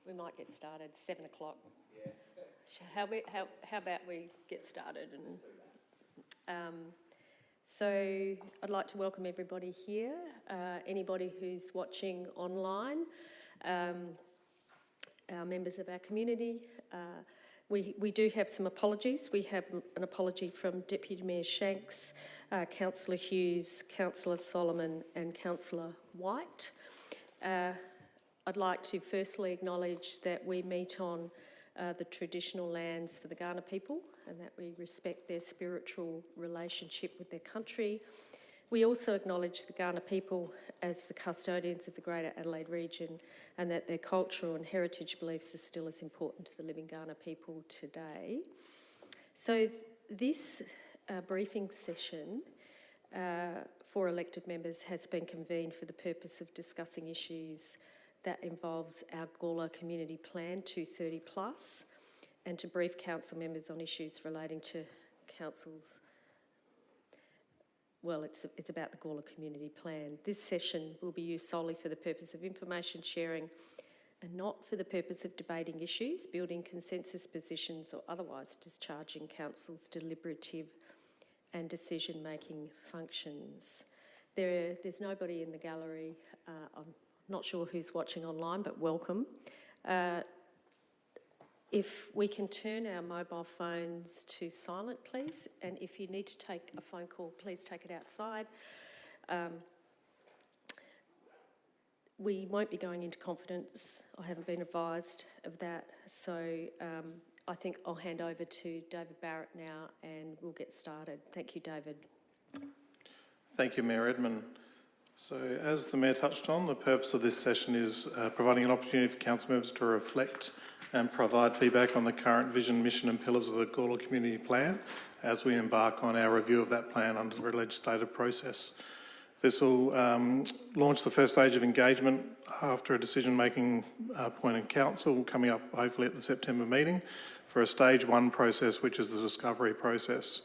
We might get started 7 o'clock. Yeah. How about we get started? So I'd like to welcome everybody here, anybody who's watching online, our members of our community. We do have some apologies. We have an apology from Deputy Mayor Shanks, Councillor Hughes, Councillor Solomon and Councillor White. I'd like to firstly acknowledge that we meet on the traditional lands for the Kaurna people and that we respect their spiritual relationship with their country. We also acknowledge the Kaurna people as the custodians of the Greater Adelaide region and that their cultural and heritage beliefs are still as important to the living Kaurna people today. So this briefing session for elected members has been convened for the purpose of discussing issues that involves our Gawler Community Plan 230 Plus and to brief council members on issues relating to council's, well, it's about the Gawler Community Plan. This session will be used solely for the purpose of information sharing and not for the purpose of debating issues, building consensus positions or otherwise discharging council's deliberative and decision-making functions. There's nobody in the gallery. I'm not sure who's watching online, but welcome. If we can turn our mobile phones to silent, please, and if you need to take a phone call, please take it outside. We won't be going into confidence. I haven't been advised of that, so I think I'll hand over to David Barrett now and we'll get started. Thank you, David. Thank you, Mayor Edmund. So, as the Mayor touched on, the purpose of this session is providing an opportunity for council members to reflect and provide feedback on the current vision, mission and pillars of the Gawler Community Plan as we embark on our review of that plan under the legislative process. This will launch the first stage of engagement after a decision-making point in council coming up hopefully at the September meeting for a stage one process, which is the discovery process.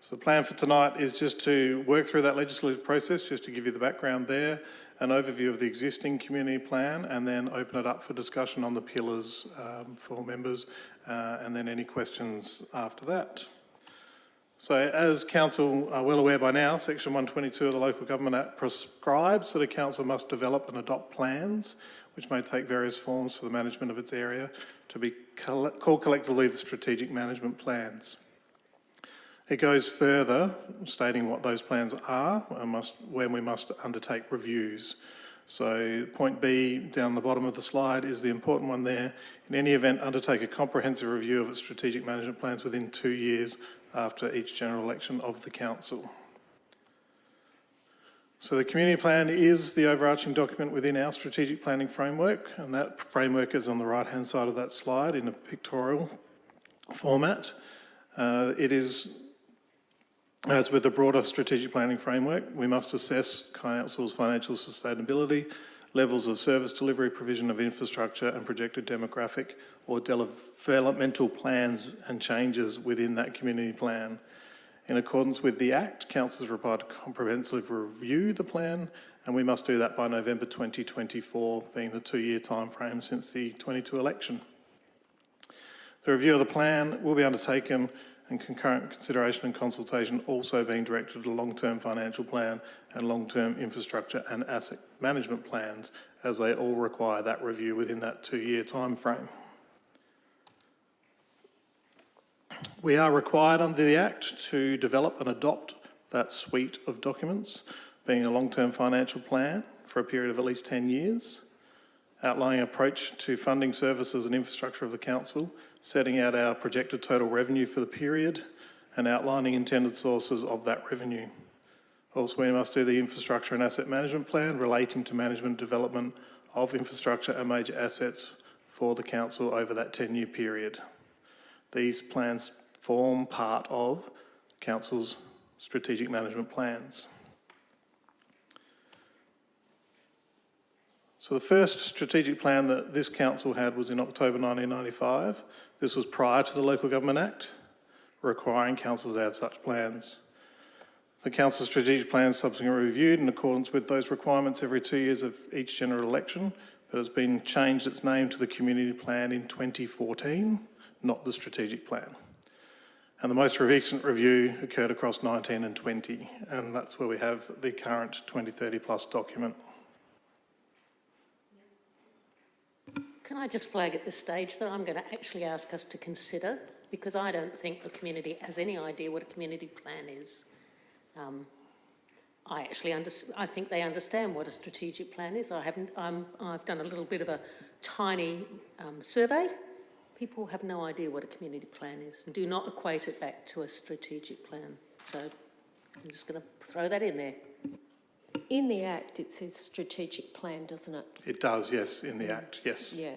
So the plan for tonight is just to work through that legislative process, just to give you the background there, an overview of the existing community plan, and then open it up for discussion on the pillars for members, and then any questions after that. So as council are well aware by now, section 122 of the Local Government Act prescribes that a council must develop and adopt plans which may take various forms for the management of its area to be called collectively the strategic management plans. It goes further, stating what those plans are and when we must undertake reviews. So point B down the bottom of the slide is the important one there. In any event, undertake a comprehensive review of its strategic management plans within 2 years after each general election of the council. So the community plan is the overarching document within our strategic planning framework, and that framework is on the right-hand side of that slide in a pictorial format. It is, as with the broader strategic planning framework, we must assess council's financial sustainability, levels of service delivery, provision of infrastructure and projected demographic or developmental plans and changes within that community plan. In accordance with the Act, council is required to comprehensively review the plan, and we must do that by November 2024, being the 2-year time frame since the 22 election. The review of the plan will be undertaken and concurrent consideration and consultation also being directed to long-term financial plan and long-term infrastructure and asset management plans, as they all require that review within that 2-year time frame. We are required under the Act to develop and adopt that suite of documents, being a long-term financial plan for a period of at least 10 years, outlining an approach to funding services and infrastructure of the council, setting out our projected total revenue for the period and outlining intended sources of that revenue. Also, we must do the infrastructure and asset management plan relating to management and development of infrastructure and major assets for the council over that 10-year period. These plans form part of council's strategic management plans. So the first strategic plan that this council had was in October 1995. This was prior to the Local Government Act, requiring councils to have such plans. The council's strategic plan is subsequently reviewed in accordance with those requirements every 2 years of each general election, but it's been changed its name to the Community Plan in 2014, not the Strategic Plan. And the most recent review occurred across 19 and 20, and that's where we have the current 2030 plus document. Can I just flag at this stage that I'm going to actually ask us to consider, because I don't think the community has any idea what a community plan is. I think they understand what a strategic plan is. I've done a little bit of a tiny survey. People have no idea what a community plan is and do not equate it back to a strategic plan. So I'm just going to throw that in there. In the Act, it says strategic plan, doesn't it? It does, yes, in the Act, yes. Yeah.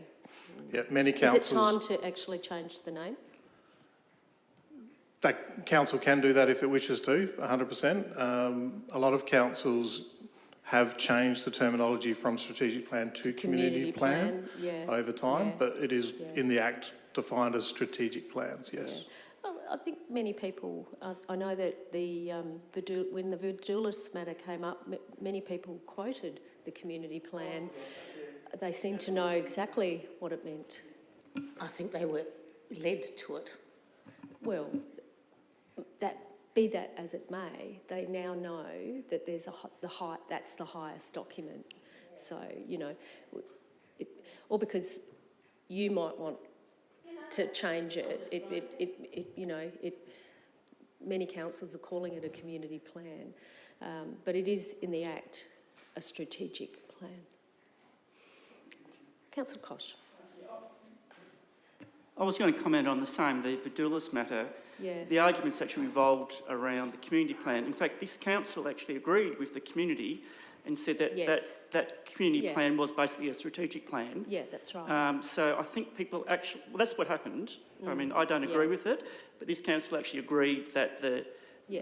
Yeah, many councils... Is it time to actually change the name? That council can do that if it wishes to, 100%. A lot of councils have changed the terminology from strategic plan to community plan over time, but it is in the Act defined as strategic plans, yes. Yeah. I think many people, I know that when the Vidulis matter came up, many people quoted the community plan. They seemed to know exactly what it meant. I think they were led to it. Well, be that as it may, they now know that there's that's the highest document. So, you know, or because you might want to change it, many councils are calling it a community plan, but it is in the Act a strategic plan. Councillor Koch. I was going to comment on the Vidulis matter. Yeah. The arguments actually revolved around the community plan. In fact, this council actually agreed with the community and said that that community plan was basically a strategic plan. Yeah, that's right. So I think people actually... Well, that's what happened. I mean, I don't agree with it, but this council actually agreed that the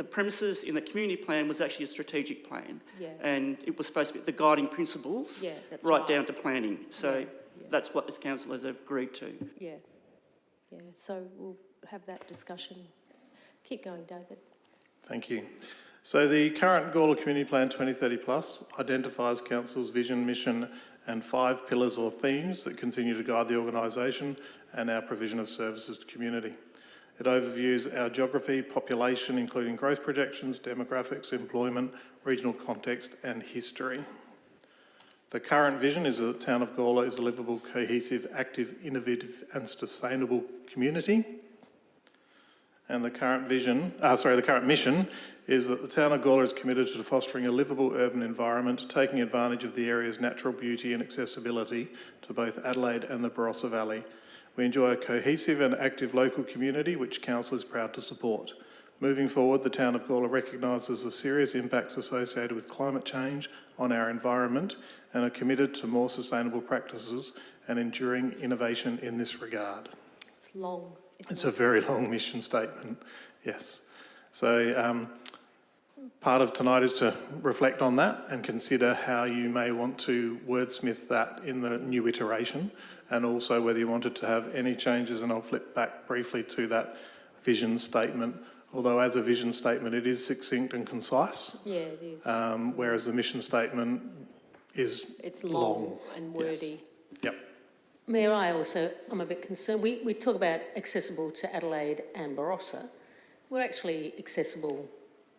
premises in the community plan was actually a strategic plan, and it was supposed to be the guiding principles right down to planning. So that's what this council has agreed to. Yeah. So we'll have that discussion. Keep going, David. Thank you. So the current Gawler Community Plan 2030 Plus identifies Council's vision, mission and 5 pillars or themes that continue to guide the organisation and our provision of services to community. It overviews our geography, population, including growth projections, demographics, employment, regional context and history. The current vision is that the town of Gawler is a livable, cohesive, active, innovative and sustainable community. And the current mission is that the town of Gawler is committed to fostering a livable urban environment, taking advantage of the area's natural beauty and accessibility to both Adelaide and the Barossa Valley. We enjoy a cohesive and active local community which Council is proud to support. Moving forward, the town of Gawler recognises the serious impacts associated with climate change on our environment and are committed to more sustainable practices and enduring innovation in this regard. It's long, isn't it? It's a very long mission statement, yes. So part of tonight is to reflect on that and consider how you may want to wordsmith that in the new iteration, and also whether you wanted to have any changes, and I'll flip back briefly to that vision statement. Although as a vision statement it is succinct and concise. Yeah, it is. Whereas the mission statement is long and wordy. Yes. Yep. Mayor, I'm a bit concerned. We talk about accessible to Adelaide and Barossa. We're actually accessible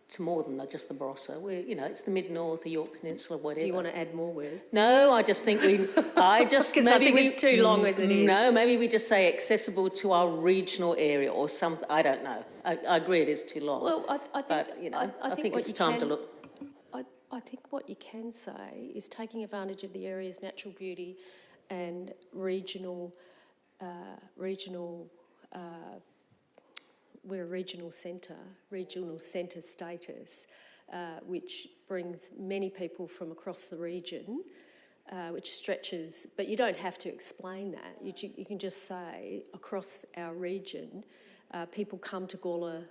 to more than just the Barossa. It's the Mid-North, the York Peninsula, whatever. Do you want to add more words? No, I just think because I think it's too long as it is. No, maybe we just say accessible to our regional area or something. I don't know. I agree it is too long. Well, I think it's time to look. I think what you can say is taking advantage of the area's natural beauty and regional we're a regional centre status, which brings many people from across the region, which stretches, but you don't have to explain that. You can just say across our region, people come to Gawler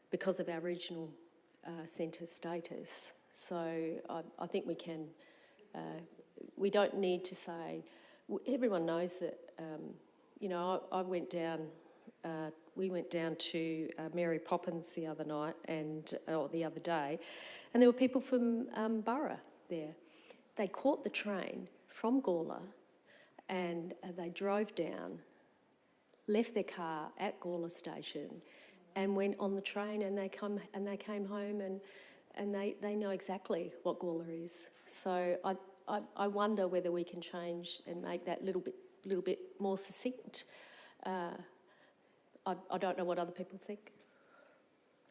because of our regional centre status. So I think we can, we don't need to say, everyone knows that, I went down, we went down to Mary Poppins the other night the other day, and there were people from Burra there. They caught the train from Gawler, and they drove down, left their car at Gawler station, and went on the train, and they came home, and they know exactly what Gawler is. So I wonder whether we can change and make that little bit more succinct. I don't know what other people think.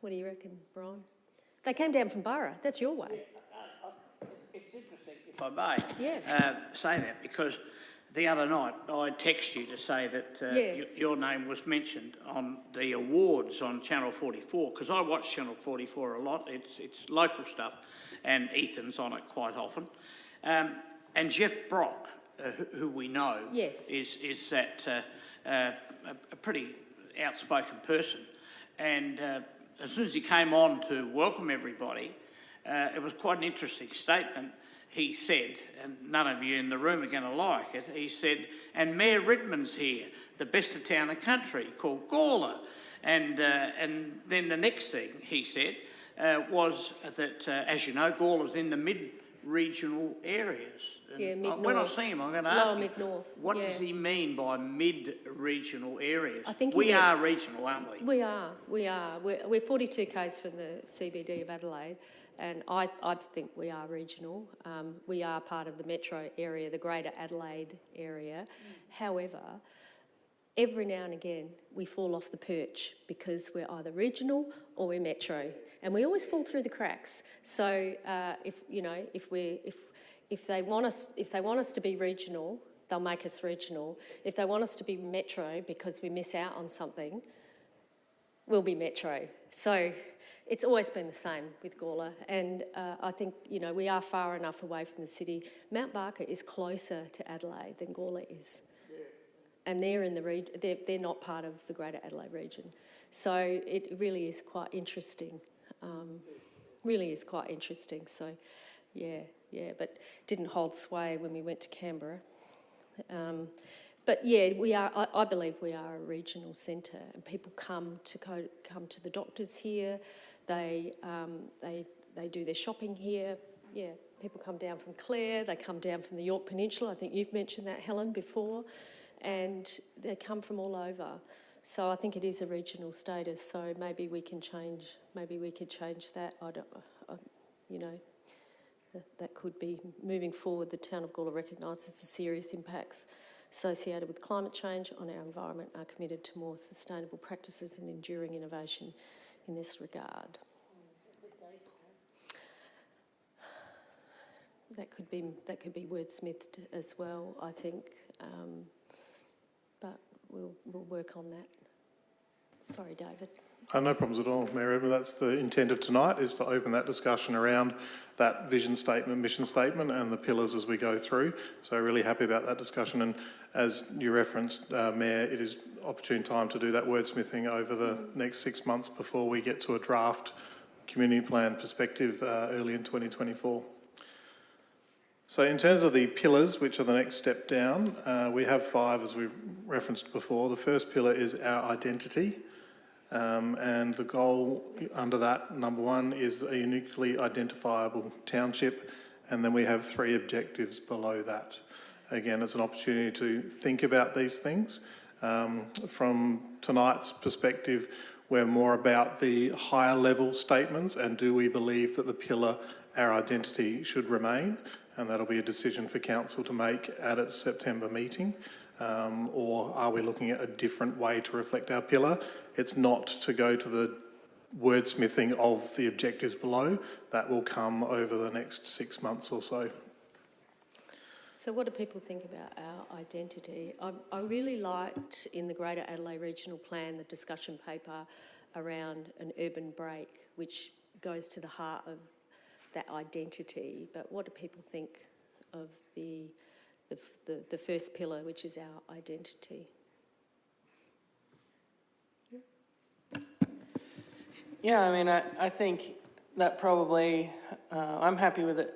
What do you reckon, Brian? They came down from Burra. That's your way. It's interesting, if I may, Yeah. say that, because the other night I texted you to say that your name was mentioned on the awards on Channel 44, because I watch Channel 44 a lot. It's local stuff, and Ethan's on it quite often. And Jeff Brock, who we know, is that a pretty outspoken person. And as soon as he came on to welcome everybody, it was quite an interesting statement. He said, and none of you in the room are going to like it, he said, and Mayor Redmond's here, the best of town and country, called Gawler. And then the next thing he said was that, as you know, Gawler's in the mid-regional areas. And mid-north. When I see him, I'm going to ask him, mid-north. what does he mean by mid-regional areas? I think we are regional, aren't we? We are. We're 42 k's from the CBD of Adelaide, and I think we are regional. We are part of the metro area, the Greater Adelaide area. However, every now and again we fall off the perch because we're either regional or we're metro, and we always fall through the cracks. So if they want us to be regional, they'll make us regional. If they want us to be metro because we miss out on something, we'll be metro. So it's always been the same with Gawler, and I think we are far enough away from the city. Mount Barker is closer to Adelaide than Gawler is, and they're in the region. They're not part of the Greater Adelaide region, so it really is quite interesting. So, but didn't hold sway when we went to Canberra. But yeah, we are. I believe we are a regional centre, and people come to the doctors here. They do their shopping here. Yeah, people come down from Clare. They come down from the Yorke Peninsula. I think you've mentioned that, Helen, before, and they come from all over. So I think it is a regional status. So maybe we can change. Maybe we could change that. That could be moving forward. The town of Gawler recognises the serious impacts associated with climate change on our environment, are committed to more sustainable practices and enduring innovation in this regard. That could be wordsmithed as well, I think, but we'll work on that. Sorry, David. No problems at all, Mayor Edmund. That's the intent of tonight, is to open that discussion around that vision statement, mission statement, and the pillars as we go through. So really happy about that discussion. And as you referenced, Mayor, it is opportune time to do that wordsmithing over the next 6 months before we get to a draft community plan perspective early in 2024. So in terms of the pillars, which are the next step down, we have 5, as we referenced before. The first pillar is our identity. And the goal under that, number 1, is a uniquely identifiable township, and then we have 3 objectives below that. Again, it's an opportunity to think about these things. From tonight's perspective, we're more about the higher level statements, and do we believe that the pillar, our identity, should remain? And that'll be a decision for council to make at its September meeting. Or are we looking at a different way to reflect our pillar? It's not to go to the wordsmithing of the objectives below. That will come over the next 6 months or so. So what do people think about our identity? I really liked in the Greater Adelaide Regional Plan the discussion paper around an urban break, which goes to the heart of that identity. But what do people think of the first pillar, which is our identity? Yeah, I mean, I think that probably, I'm happy with it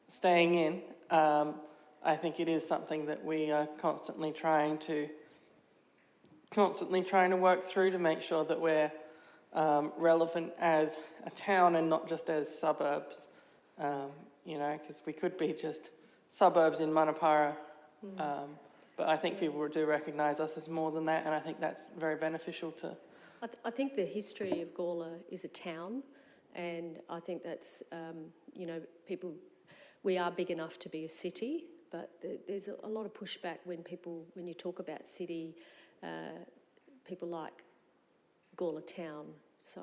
staying in. I think it is something that we are constantly trying to work through to make sure that we're relevant as a town and not just as suburbs, because we could be just suburbs in Manapara. But I think people do recognise us as more than that, and I think that's very beneficial to... I think the history of Gawler is a town, and I think that's, you know, people, we are big enough to be a city, but there's a lot of pushback when you talk about city, people like Gawler town. So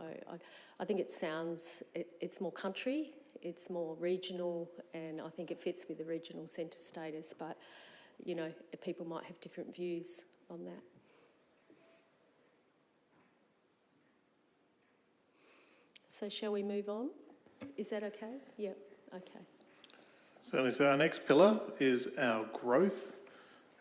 I think it's more country, it's more regional, and I think it fits with the regional centre status, but, you know, people might have different views on that. So shall we move on? Is that okay? Yep, okay. Certainly. So our next pillar is our growth,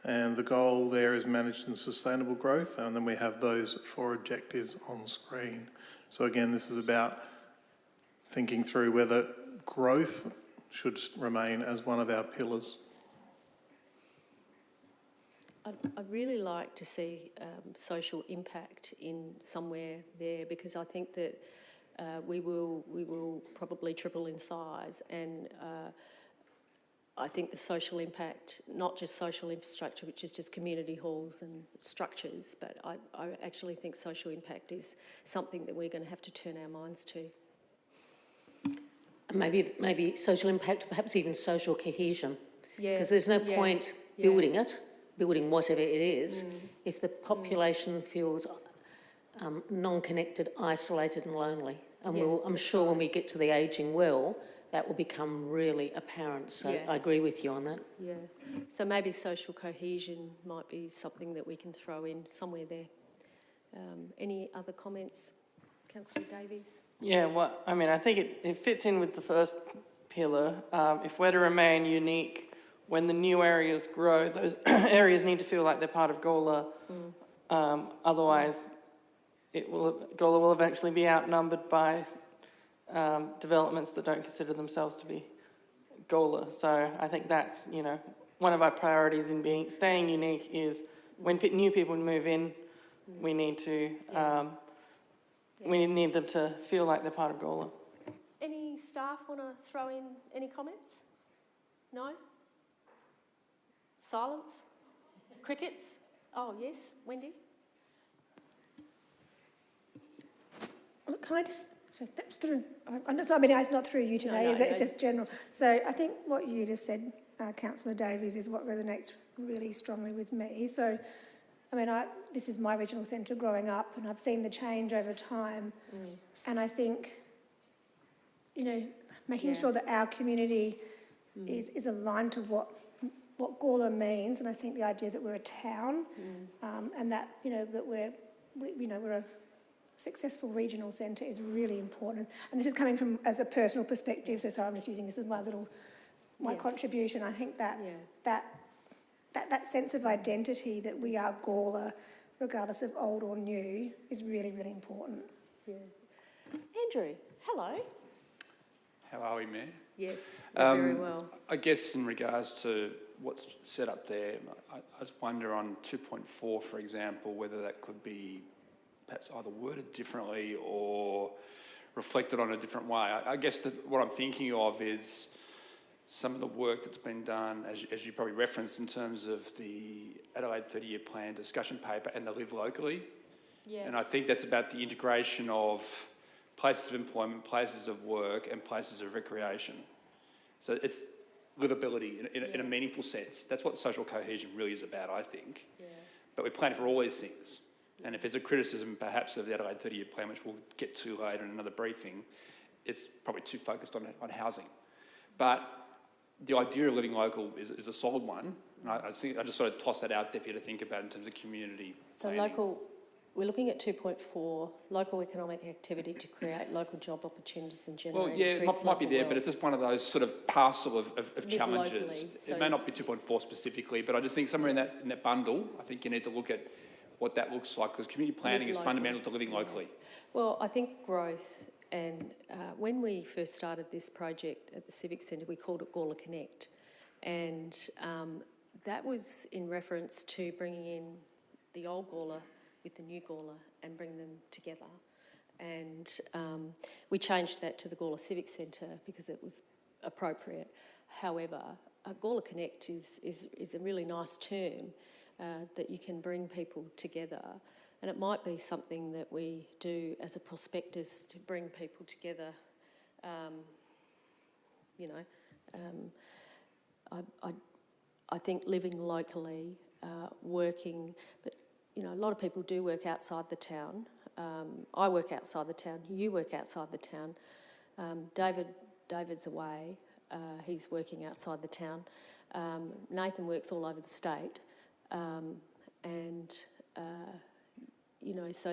and the goal there is managed and sustainable growth, and then we have those 4 objectives on screen. So again, this is about thinking through whether growth should remain as one of our pillars. I'd really like to see social impact in somewhere there, because I think that we will probably triple in size, and I think the social impact, not just social infrastructure, which is just community halls and structures, but I actually think social impact is something that we're going to have to turn our minds to. Maybe social impact, perhaps even social cohesion. Yeah. Because there's no point building whatever it is, if the population feels non-connected, isolated and lonely. And I'm sure when we get to the ageing well, that will become really apparent. So I agree with you on that. Yeah. So maybe social cohesion might be something that we can throw in somewhere there. Any other comments, Councillor Davies? Yeah, well, I mean, I think it fits in with the first pillar. If we're to remain unique, when the new areas grow, those areas need to feel like they're part of Gawler. Otherwise, Gawler will eventually be outnumbered by developments that don't consider themselves to be Gawler. So I think that's, you know, one of our priorities in staying unique is when new people move in, we need to we need them to feel like they're part of Gawler. Any staff want to throw in any comments? No? Silence? Crickets? Oh, yes. Wendy? Look, can I just... So that's through... I mean, it's not through you today, is it? It's just general. So I think what you just said, Councillor Davies, is what resonates really strongly with me. So, I mean, this was my regional centre growing up, and I've seen the change over time. And I think, you know, making sure that our community is aligned to what Gawler means, and I think the idea that we're a town, and that, you know, that we're a successful regional centre is really important. And this is coming from as a personal perspective, so sorry, I'm just using this as my contribution. I think that sense of identity that we are Gawler, regardless of old or new, is really, really important. Yeah. Andrew, hello. How are we, Mayor? Yes, very well. I guess in regards to what's set up there, I just wonder on 2.4, for example, whether that could be perhaps either worded differently or reflected on a different way. I guess what I'm thinking of is some of the work that's been done, as you probably referenced, in terms of the Adelaide 30-year plan discussion paper and the Live Locally. Yeah. And I think that's about the integration of places of employment, places of work and places of recreation. So it's livability in a meaningful sense. That's what social cohesion really is about, I think. Yeah. But we plan for all these things. And if there's a criticism perhaps of the Adelaide 30-year plan, which we'll get to later in another briefing, it's probably too focused on housing. But the idea of living local is a solid one. And I just sort of toss that out there for you to think about in terms of community planning. Local, we're looking at 2.4, local economic activity to create local job opportunities and generate it might be there, but it's just one of those sort of parcel of challenges. Locally, it may not be 2.4 specifically, but I just think somewhere in that bundle, I think you need to look at what that looks like, because community planning is fundamental to living locally. Well, I think growth, and when we first started this project at the Civic Centre, we called it Gawler Connect, and that was in reference to bringing in the old Gawler with the new Gawler and bring them together. And we changed that to the Gawler Civic Centre because it was appropriate. However, Gawler Connect is a really nice term that you can bring people together, and it might be something that we do as a prospectus to bring people together. I think living locally, working, but a lot of people do work outside the town. I work outside the town. You work outside the town. David's away. He's working outside the town. Nathan works all over the state, so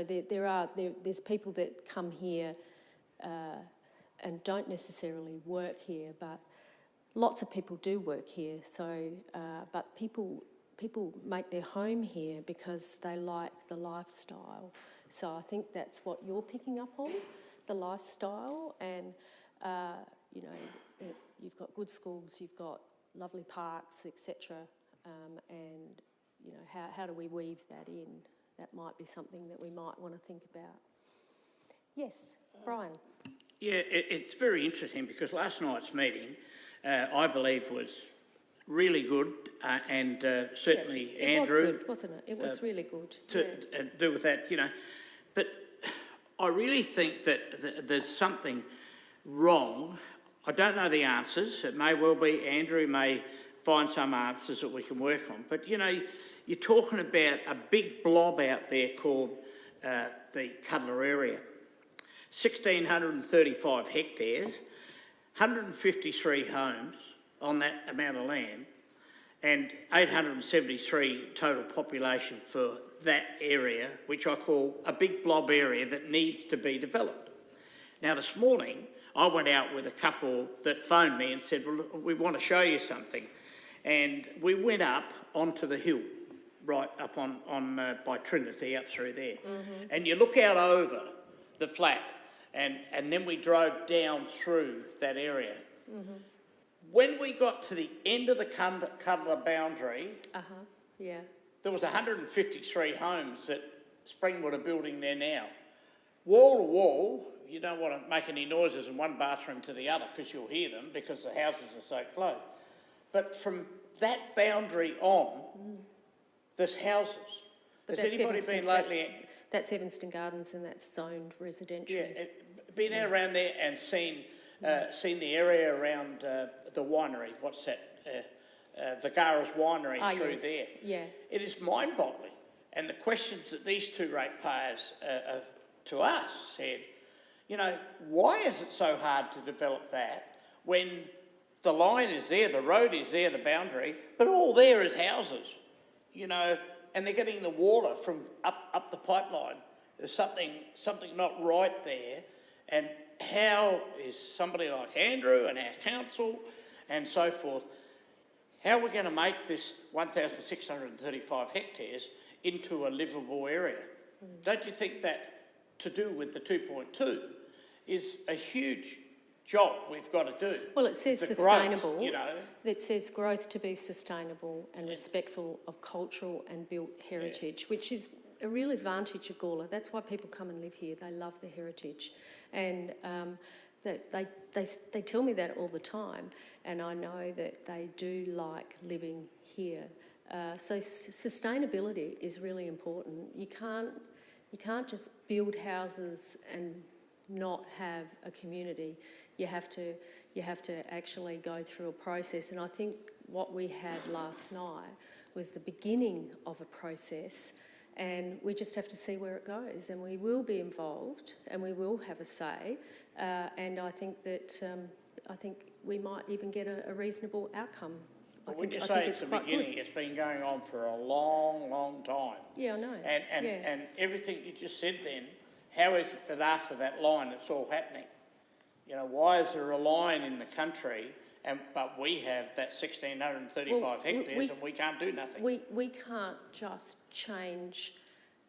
there's people that come here and don't necessarily work here, but lots of people do work here. So, but people make their home here because they like the lifestyle. So I think that's what you're picking up on, the lifestyle, and you've got good schools, you've got lovely parks, etc. And how do we weave that in? That might be something that we might want to think about. Yes, Brian. Yeah, it's very interesting because last night's meeting, I believe, was really good, and certainly Andrew. It was good, wasn't it? It was really good. To do with that, But I really think that there's something wrong. I don't know the answers. It may well be Andrew may find some answers that we can work on. But, you're talking about a big blob out there called the Cuddler area. 1,635 hectares, 153 homes on that amount of land, and 873 total population for that area, which I call a big blob area that needs to be developed. Now, this morning, I went out with a couple that phoned me and said, well, we want to show you something. And we went up onto the hill, right up on by Trinity, up through there. Mm-hmm. And you look out over the flat, and then we drove down through that area. Mm-hmm. When we got to the end of the Cuddler boundary, there was 153 homes that Springwood are building there now. Wall to wall, you don't want to make any noises in one bathroom to the other because you'll hear them because the houses are so close. But from that boundary on, there's houses. But Has anybody been lately? That's Evanston Gardens, and that's zoned residential. Yeah, been out around there and seen the area around the winery. What's that? Vigara's winery through there. Yeah. It is mind-boggling. And the questions that these two ratepayers to us said, why is it so hard to develop that when the line is there, the road is there, the boundary, but all there is houses, and they're getting the water from up the pipeline. There's something not right there. And how is somebody like Andrew and our council and so forth, how are we going to make this 1,635 hectares into a livable area? Don't you think that to do with the 2.2 is a huge job we've got to do? Well, it says the sustainable. Growth, It says growth to be sustainable and respectful of cultural and built heritage, which is a real advantage of Gawler. That's why people come and live here. They love the heritage. And they tell me that all the time, and I know that they do like living here. So sustainability is really important. You can't just build houses and not have a community. You have to actually go through a process. And I think what we had last night was the beginning of a process, and we just have to see where it goes. And we will be involved, and we will have a say. And I think that we might even get a reasonable outcome. When you say it's the beginning, it's been going on for a long, long time. Yeah, I know. And everything you just said then, how is it that after that line it's all happening? Why is there a line in the country but we have that 1,635 hectares and we can't do nothing? We can't just change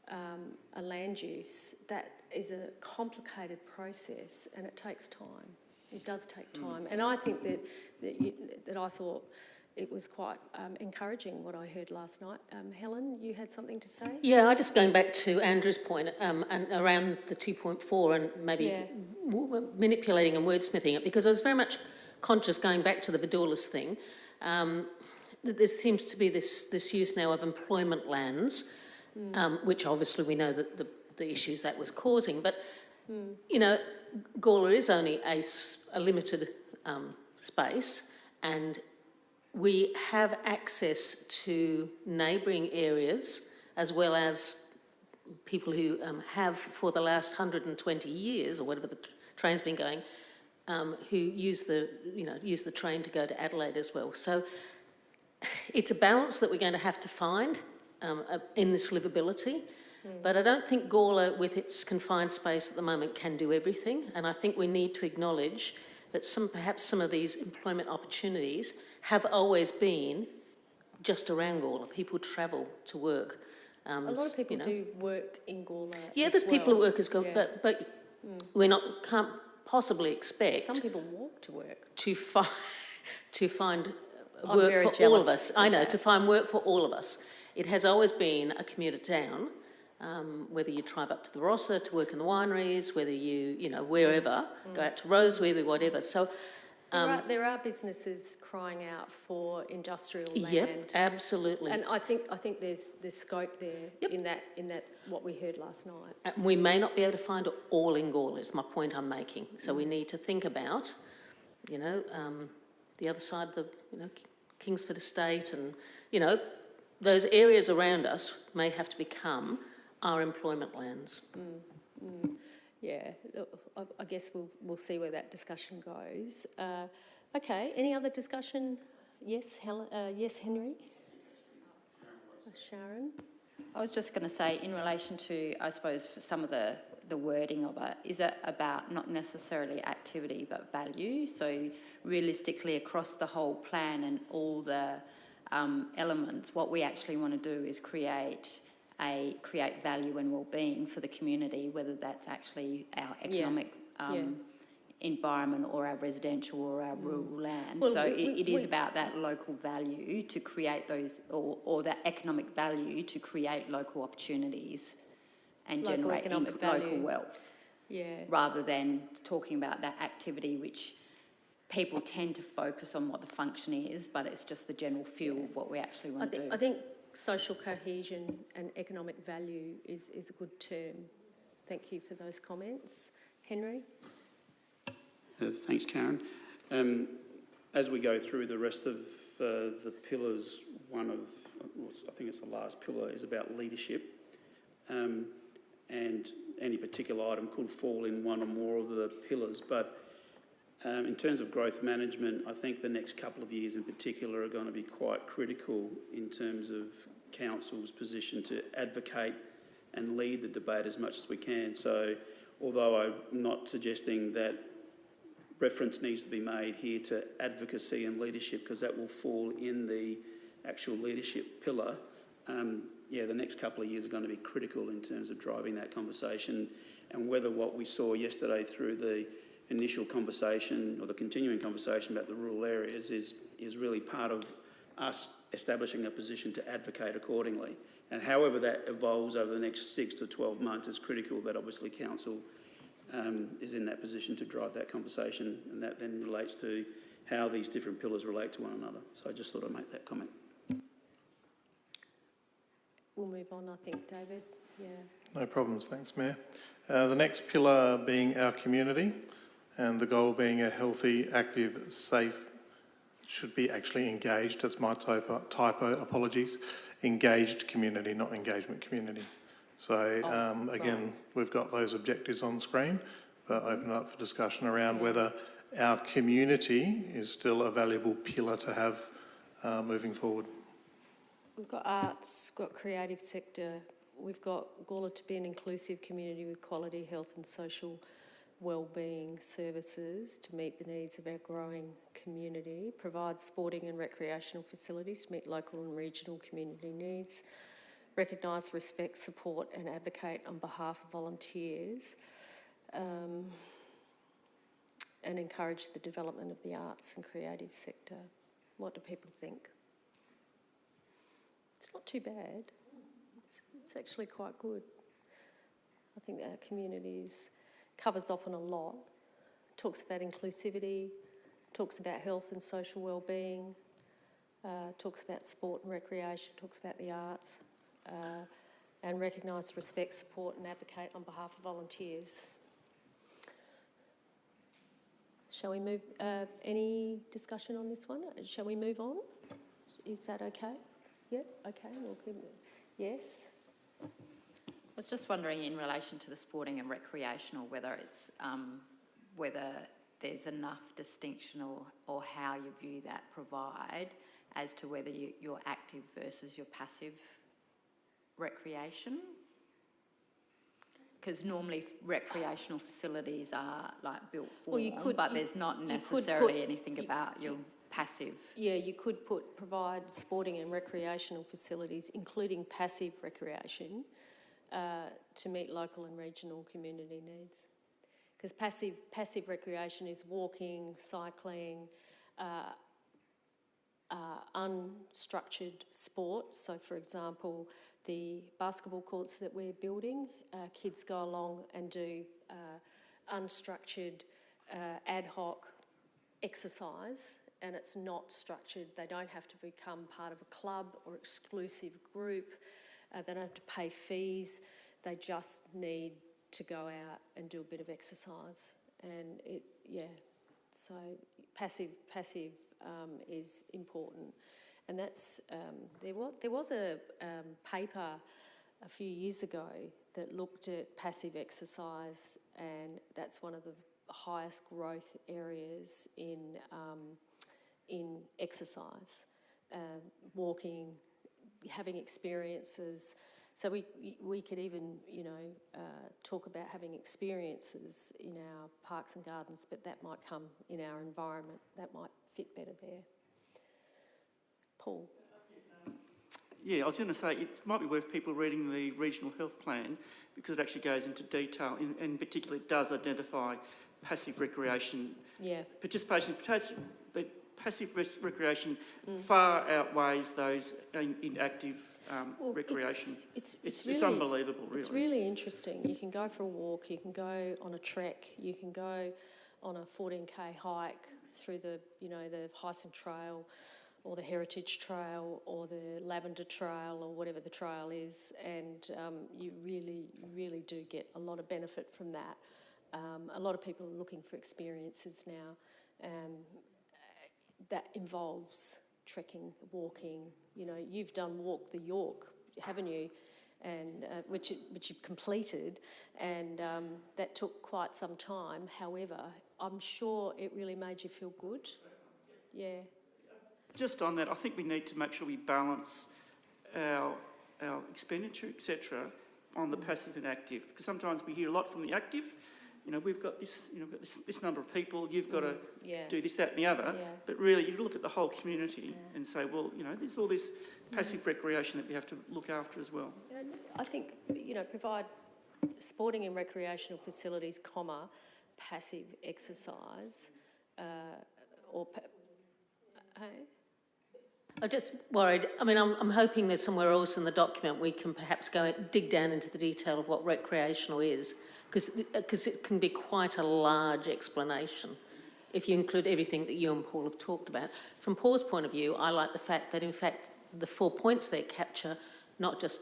a land use. That is a complicated process, and it takes time. It does take time. And I think that I thought it was quite encouraging what I heard last night. Helen, you had something to say? Yeah, just going back to Andrew's point and around the 2.4 and maybe manipulating and wordsmithing it, because I was very much conscious, going back to the Vidoulas thing, there seems to be this use now of employment lands, which obviously we know that the issues that was causing. But, you know, Gawler is only a limited space, and we have access to neighbouring areas as well as people who have for the last 120 years or whatever the train's been going, who use the train to go to Adelaide as well. So it's a balance that we're going to have to find in this livability. But I don't think Gawler, with its confined space at the moment, can do everything. And I think we need to acknowledge that perhaps some of these employment opportunities have always been just around Gawler. People travel to work. A lot of people do work in Gawler. Yeah, there's people who work as Gawler, but can't possibly expect. Some people walk to work. To find work for all of us. I know, to find work for all of us. It has always been a commuter town, whether you drive up to the Barossa to work in the wineries, whether you wherever, go out to Roseweather, whatever. So there are businesses crying out for industrial land. Yep, absolutely. And I think there's scope there in that what we heard last night. We may not be able to find it all in Gawler, is my point I'm making. So we need to think about, the other side of the, Kingsford Estate and, those areas around us may have to become our employment lands. Yeah, I guess we'll see where that discussion goes. Okay, any other discussion? Yes, yes, Henry? Sharon? I was just going to say, in relation to, I suppose, for some of the wording of it, is it about not necessarily activity but value? So realistically, across the whole plan and all the elements, what we actually want to do is create value and well-being for the community, whether that's actually our economic environment or our residential or our rural land. Well, so it is about that local value to create those, or that economic value to create local opportunities and Local generate economic local value. wealth, Yeah. rather than talking about that activity which people tend to focus on what the function is, but it's just the general feel of what we actually want to do. I think social cohesion and economic value is a good term. Thank you for those comments. Henry? Thanks, Karen. As we go through the rest of the pillars, I think it's the last pillar, is about leadership. And any particular item could fall in one or more of the pillars. But in terms of growth management, I think the next couple of years in particular are going to be quite critical in terms of Council's position to advocate and lead the debate as much as we can. So although I'm not suggesting that reference needs to be made here to advocacy and leadership, because that will fall in the actual leadership pillar, the next couple of years are going to be critical in terms of driving that conversation, and whether what we saw yesterday through the initial conversation or the continuing conversation about the rural areas is really part of us establishing a position to advocate accordingly. And however that evolves over the next 6 to 12 months, it's critical that obviously Council is in that position to drive that conversation, and that then relates to how these different pillars relate to one another. So I just thought I'd make that comment. We'll move on, I think, David. Yeah. No problems, thanks, Mayor. The next pillar being our community, and the goal being a healthy, active, safe, should be actually engaged, that's my typo, apologies, engaged community, not engagement community. So again, we've got those objectives on screen, but open up for discussion around whether our community is still a valuable pillar to have moving forward. We've got arts, we've got creative sector, we've got Gawler to be an inclusive community with quality health and social wellbeing services to meet the needs of our growing community, provide sporting and recreational facilities to meet local and regional community needs, recognise, respect, support and advocate on behalf of volunteers, and encourage the development of the arts and creative sector. What do people think? It's not too bad. It's actually quite good. I think our communities covers off on a lot. Talks about inclusivity, talks about health and social wellbeing, talks about sport and recreation, talks about the arts, and recognise, respect, support and advocate on behalf of volunteers. Shall we move, any discussion on this one? Shall we move on? Is that okay? Yeah, okay, we'll keep it. Yes? I was just wondering in relation to the sporting and recreational, whether it's whether there's enough distinction or how you view that provide as to whether you're active versus your passive recreation. Because normally recreational facilities are like built for, well, but there's not necessarily anything about your passive. Yeah, you could provide sporting and recreational facilities, including passive recreation, to meet local and regional community needs. Because passive recreation is walking, cycling, unstructured sport. So, for example, the basketball courts that we're building, kids go along and do unstructured, ad hoc exercise, and it's not structured. They don't have to become part of a club or exclusive group. They don't have to pay fees. They just need to go out and do a bit of exercise. And so passive is important. And that's, there was a paper a few years ago that looked at passive exercise, and that's one of the highest growth areas in exercise, walking, having experiences. So we could even, talk about having experiences in our parks and gardens, but that might come in our environment. That might fit better there. Paul? Yeah, I was going to say it might be worth people reading the regional health plan because it actually goes into detail. In particular, it does identify passive recreation. Yeah. Participation, but passive recreation far outweighs those in active recreation. It's unbelievable, really. It's really interesting. You can go for a walk, you can go on a trek, you can go on a 14k hike through the Hyson Trail or the Heritage Trail or the Lavender Trail or whatever the trail is, and you really, really do get a lot of benefit from that. A lot of people are looking for experiences now that involves trekking, walking. You've done Walk the York, haven't you? And which you've completed, and that took quite some time. However, I'm sure it really made you feel good. Yeah. Just on that, I think we need to make sure we balance our expenditure, etc., on the passive and active. Because sometimes we hear a lot from the active. We've got this, this number of people. You've got to do this, that, and the other. Yeah. But really, you look at the whole community and say, well, there's all this passive recreation that we have to look after as well. And I think provide sporting and recreational facilities, passive exercise, hey. I just worried. I mean, I'm hoping there's somewhere else in the document we can perhaps go and dig down into the detail of what recreational is, because it can be quite a large explanation if you include everything that you and Paul have talked about. From Paul's point of view, I like the fact that, in fact, the 4 points there capture not just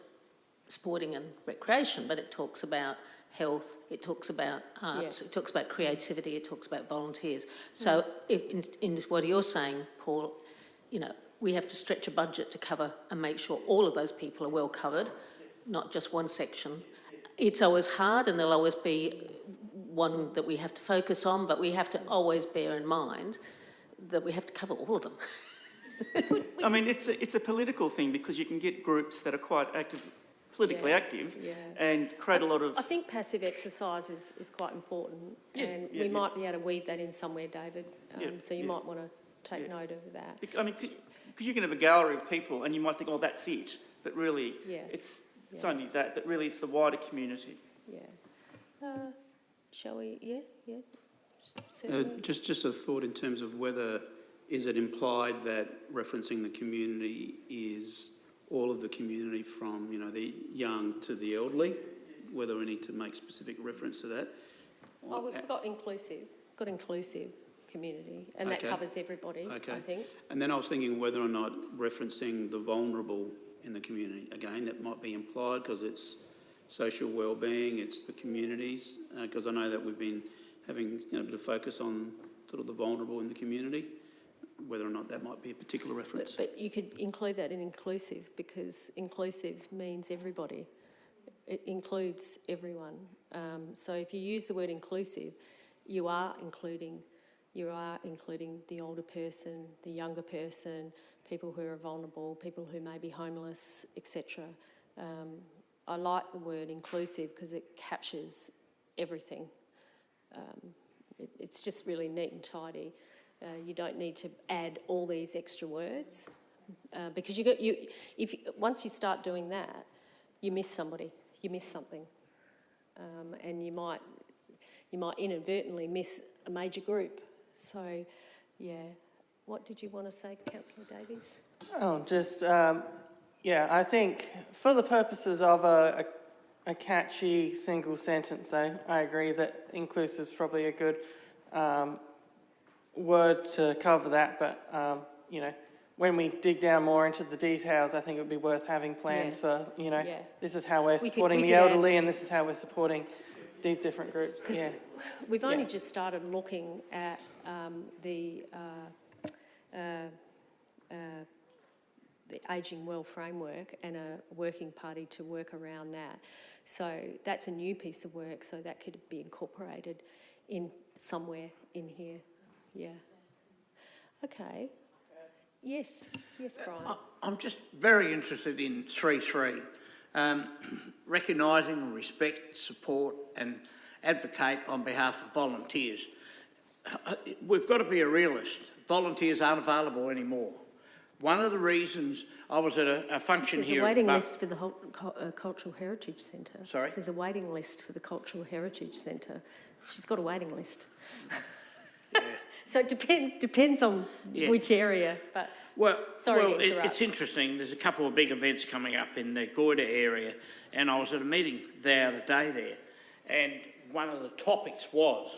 sporting and recreation, but it talks about health, it talks about arts, it talks about creativity, it talks about volunteers. So in what you're saying, Paul, we have to stretch a budget to cover and make sure all of those people are well covered, not just one section. It's always hard, and there'll always be one that we have to focus on, but we have to always bear in mind that we have to cover all of them. I mean, it's a political thing because you can get groups that are quite active, politically active, and create a lot of... I think passive exercise is quite important, and we might be able to weave that in somewhere, David, so you might want to take note of that. I mean, because you can have a gallery of people and you might think, oh, that's it, but really it's only that, but really it's the wider community. Yeah. Shall we? Yeah. Just a thought in terms of whether, is it implied that referencing the community is all of the community from, the young to the elderly, whether we need to make specific reference to that? Oh, we've got inclusive community, and that Okay. covers everybody, Okay. I think. And then I was thinking whether or not referencing the vulnerable in the community. Again, that might be implied because it's social wellbeing, it's the communities, because I know that we've been having a bit of focus on sort of the vulnerable in the community, whether or not that might be a particular reference. But you could include that in inclusive, because inclusive means everybody. It includes everyone. So if you use the word inclusive, you are including the older person, the younger person, people who are vulnerable, people who may be homeless, etc. I like the word inclusive because it captures everything. It's just really neat and tidy. You don't need to add all these extra words because once you start doing that, you miss somebody, you miss something, and you might inadvertently miss a major group. So, yeah. What did you want to say, Councillor Davies? Oh, just, I think for the purposes of a catchy single sentence, I agree that inclusive is probably a good word to cover that, but, when we dig down more into the details, I think it would be worth having plans for, this is how we're supporting the elderly and this is how we're supporting these different groups. Because we've only just started looking at the Ageing Well framework and a working party to work around that. So that's a new piece of work, so that could be incorporated in somewhere in here. Yeah. Okay. Yes, Brian. I'm just very interested in 3.3. Recognising, respect, support and advocate on behalf of volunteers. We've got to be a realist. Volunteers aren't available anymore. One of the reasons I was at a function There's here... a waiting list for the Cultural Heritage Centre. Sorry? There's a waiting list for the Cultural Heritage Centre. She's got a waiting list. Yeah. So it depends on which area, but sorry to interrupt. It's interesting. There's a couple of big events coming up in the Goyder area, and I was at a meeting the other day there, and one of the topics was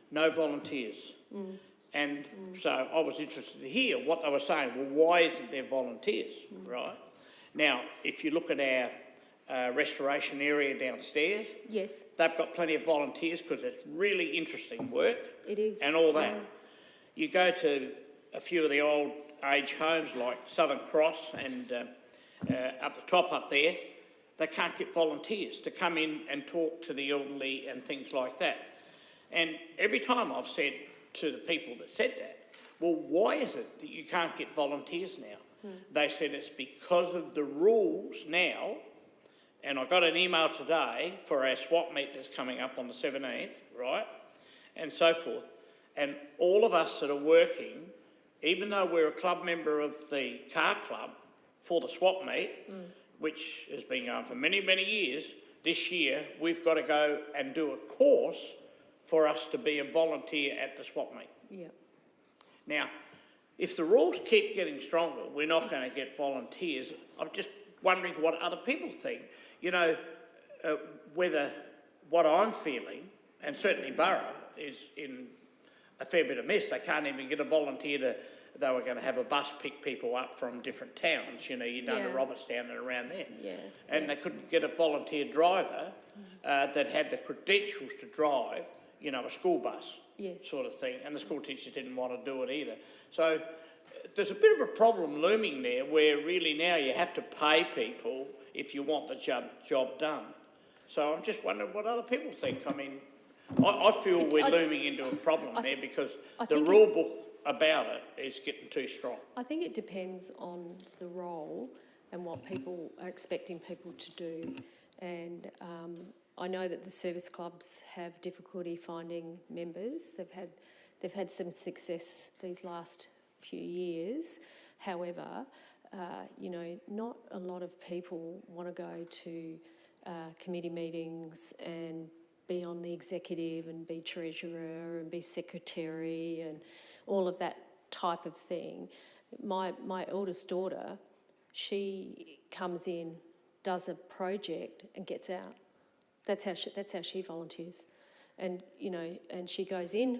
no volunteers. And so I was interested to hear what they were saying. Well, why isn't there volunteers, right? Now, if you look at our restoration area downstairs, yes, they've got plenty of volunteers because it's really interesting work. It is. And all that. You go to a few of the old age homes like Southern Cross and up the top up there, they can't get volunteers to come in and talk to the elderly and things like that. And every time I've said to the people that said that, well, why is it that you can't get volunteers now? They said it's because of the rules now, and I got an email today for our swap meet that's coming up on the 17th, right, and so forth. And all of us that are working, even though we're a club member of the car club for the swap meet, which has been going for many, many years, this year we've got to go and do a course for us to be a volunteer at the swap meet. Yeah. Now, if the rules keep getting stronger, we're not going to get volunteers. I'm just wondering what other people think. Whether what I'm feeling, and certainly Borough, is in a fair bit of mess. They can't even get a volunteer they were going to have a bus pick people up from different towns, to Robertstown and around there. Yeah. And they couldn't get a volunteer driver that had the credentials to drive, a school bus sort of thing. And the school teachers didn't want to do it either. So there's a bit of a problem looming there where really now you have to pay people if you want the job done. So I'm just wondering what other people think. I mean, I feel we're looming into a problem there because the rule book about it is getting too strong. I think it depends on the role and what people are expecting people to do. And I know that the service clubs have difficulty finding members. They've had some success these last few years. However, not a lot of people want to go to committee meetings and be on the executive and be treasurer and be secretary and all of that type of thing. My eldest daughter, she comes in, does a project and gets out. That's how she volunteers. And and she goes in,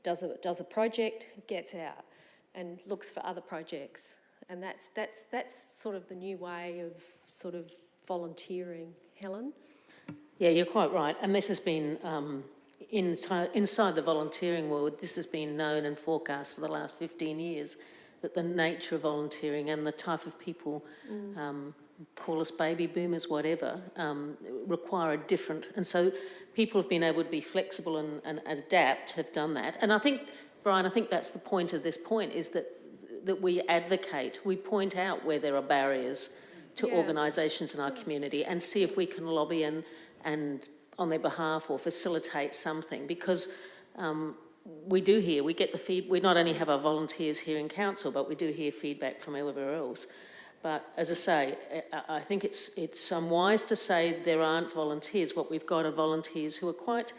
does a project, gets out, and looks for other projects. And that's sort of the new way of sort of volunteering. Helen? Yeah, you're quite right. And this has been, inside the volunteering world, this has been known and forecast for the last 15 years, that the nature of volunteering and the type of people, call us baby boomers, whatever, require a different... And so people have been able to be flexible and adapt, have done that. And I think, Brian, I think that's the point of this point, is that we advocate, we point out where there are barriers to organisations in our community and see if we can lobby and on their behalf or facilitate something, because we get the feed. We not only have our volunteers here in council, but we do hear feedback from everywhere else. But as I say, I think it's unwise to say there aren't volunteers. What we've got are volunteers who are quite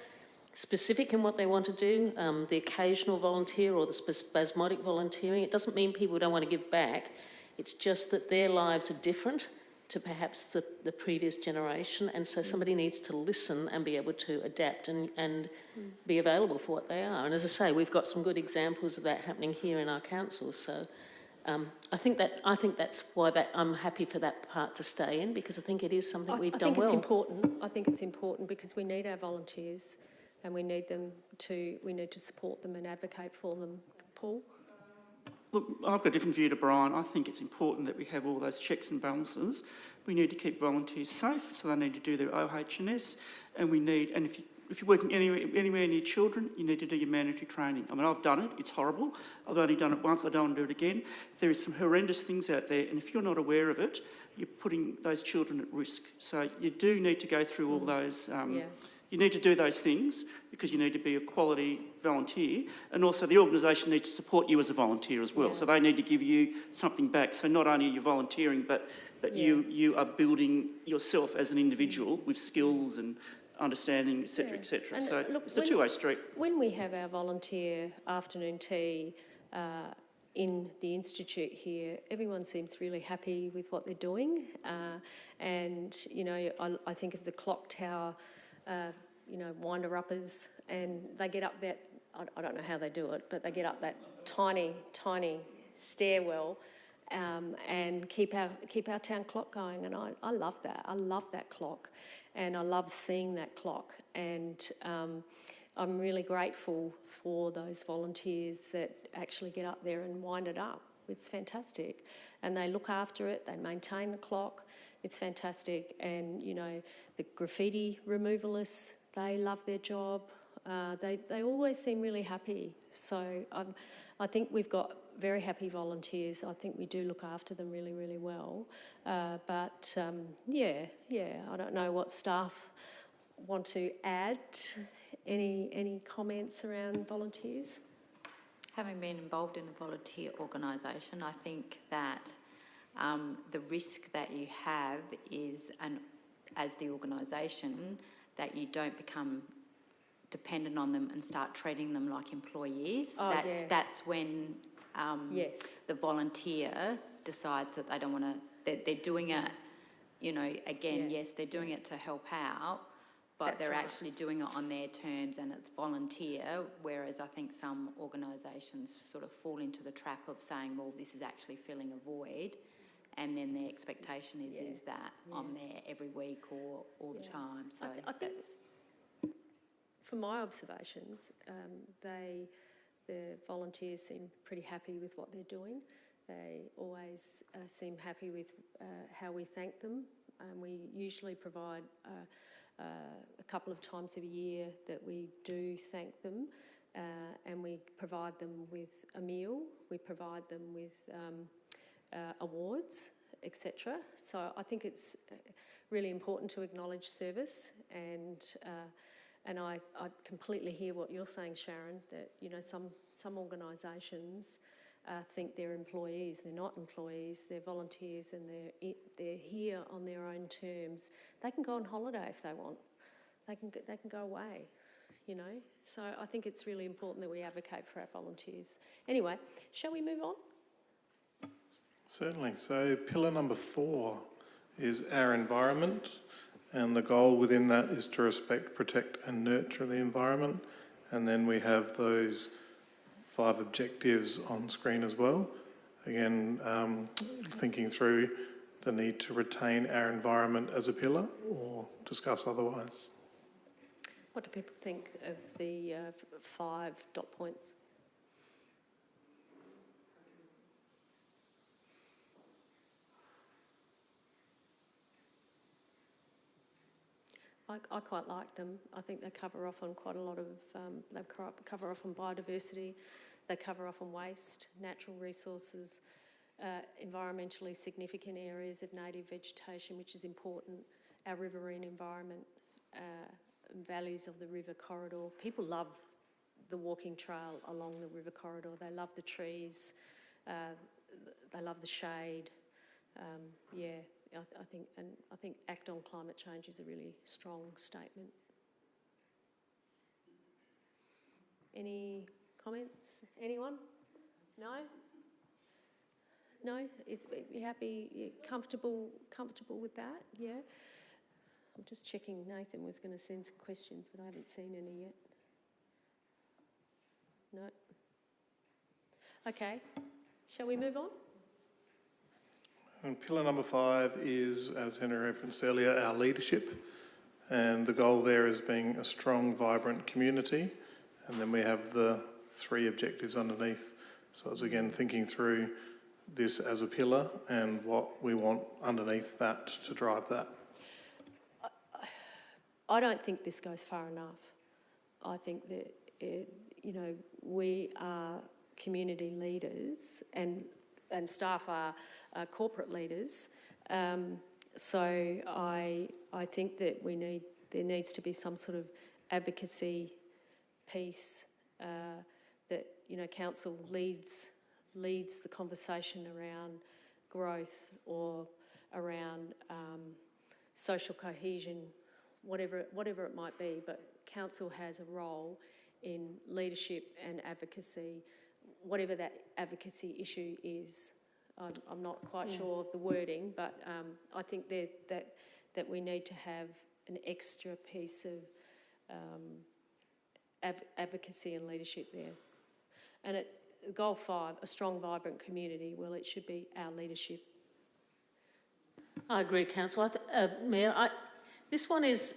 specific in what they want to do. The occasional volunteer or the spasmodic volunteering. It doesn't mean people don't want to give back. It's just that their lives are different to perhaps the previous generation, and so somebody needs to listen and be able to adapt and be available for what they are. And as I say, we've got some good examples of that happening here in our council. So I think that's why I'm happy for that part to stay in, because I think it is something we've done well. I think it's important because we need our volunteers, and we need to support them and advocate for them. Paul? Look, I've got a different view to Brian. I think it's important that we have all those checks and balances. We need to keep volunteers safe, so they need to do their OH&S, and if you're working anywhere near children, you need to do your mandatory training. I mean, I've done it. It's horrible. I've only done it once. I don't want to do it again. There is some horrendous things out there, and if you're not aware of it, you're putting those children at risk. So you do need to go through all those... You need to do those things because you need to be a quality volunteer, and also the organisation needs to support you as a volunteer as well. So they need to give you something back. So not only are you volunteering, but that you are building yourself as an individual with skills and understanding, etc., etc. So look, it's a two-way street. When we have our volunteer afternoon tea in the Institute here, everyone seems really happy with what they're doing. And, you know, I think of the clock tower, winder-uppers, and they get up that, I don't know how they do it, but they get up that tiny, tiny stairwell and keep our town clock going, and I love that. I love that clock, and I love seeing that clock, and I'm really grateful for those volunteers that actually get up there and wind it up. It's fantastic, and they look after it, they maintain the clock. It's fantastic, and the graffiti removalists, they love their job. They always seem really happy. So I think we've got very happy volunteers. I think we do look after them really, really well. I don't know what staff want to add. Any comments around volunteers? Having been involved in a volunteer organisation, I think that the risk that you have is, as the organisation, that you don't become dependent on them and start treating them like employees. That's when the volunteer decides that they don't want to. They're doing it, yes, they're doing it to help out, but they're actually doing it on their terms and it's volunteer, whereas I think some organisations sort of fall into the trap of saying, well, this is actually filling a void, and then their expectation is that I'm there every week or all the time. So I think, from my observations, the volunteers seem pretty happy with what they're doing. They always seem happy with how we thank them. We usually provide a couple of times a year that we do thank them, and we provide them with a meal. We provide them with awards, etc. So I think it's really important to acknowledge service, and I completely hear what you're saying, Sharon, that some organisations think they're employees. They're not employees. They're volunteers, and they're here on their own terms. They can go on holiday if they want. They can go away. So I think it's really important that we advocate for our volunteers. Anyway, shall we move on? Certainly. So pillar number 4 is our environment, and the goal within that is to respect, protect and nurture the environment. And then we have those 5 objectives on screen as well. Again, thinking through the need to retain our environment as a pillar or discuss otherwise. What do people think of the 5 dot points? I quite like them. I think they cover off on quite a lot of, they cover off on biodiversity, they cover off on waste, natural resources, environmentally significant areas of native vegetation, which is important, our riverine environment, values of the river corridor. People love the walking trail along the river corridor. They love the trees, they love the shade. I think act on climate change is a really strong statement. Any comments? Anyone? No? No? You happy? You comfortable with that? Yeah. I'm just checking. Nathan was going to send some questions, but I haven't seen any yet. No. Okay. Shall we move on? And pillar number 5 is, as Henry referenced earlier, our leadership. And the goal there is being a strong, vibrant community. And then we have the 3 objectives underneath. So it's again thinking through this as a pillar and what we want underneath that to drive that. I don't think this goes far enough. I think that, we are community leaders and staff are corporate leaders. So I think that there needs to be some sort of advocacy piece that, council leads the conversation around growth or around social cohesion, whatever it might be, but council has a role in leadership and advocacy, whatever that advocacy issue is. I'm not quite sure of the wording, but I think that we need to have an extra piece of advocacy and leadership there. And goal 5, a strong, vibrant community, well, it should be our leadership. I agree, Councillor. Mayor, this one is...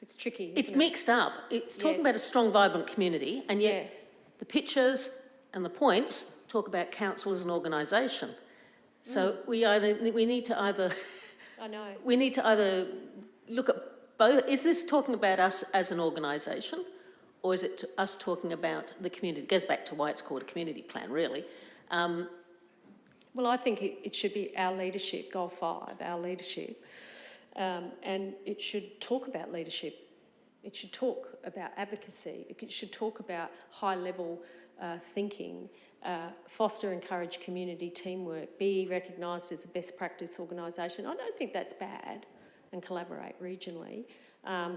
It's tricky, It's mixed up. It's talking about a strong, vibrant community, and yet the pictures and the points talk about council as an organisation. So we need to either... I know. We need to either look at both. Is this talking about us as an organisation, or is it us talking about the community? It goes back to why it's called a community plan, really. Well, I think it should be our leadership, goal 5, our leadership. And it should talk about leadership. It should talk about advocacy. It should talk about high-level thinking, foster, encourage community teamwork, be recognised as a best practice organisation. I don't think that's bad, and collaborate regionally.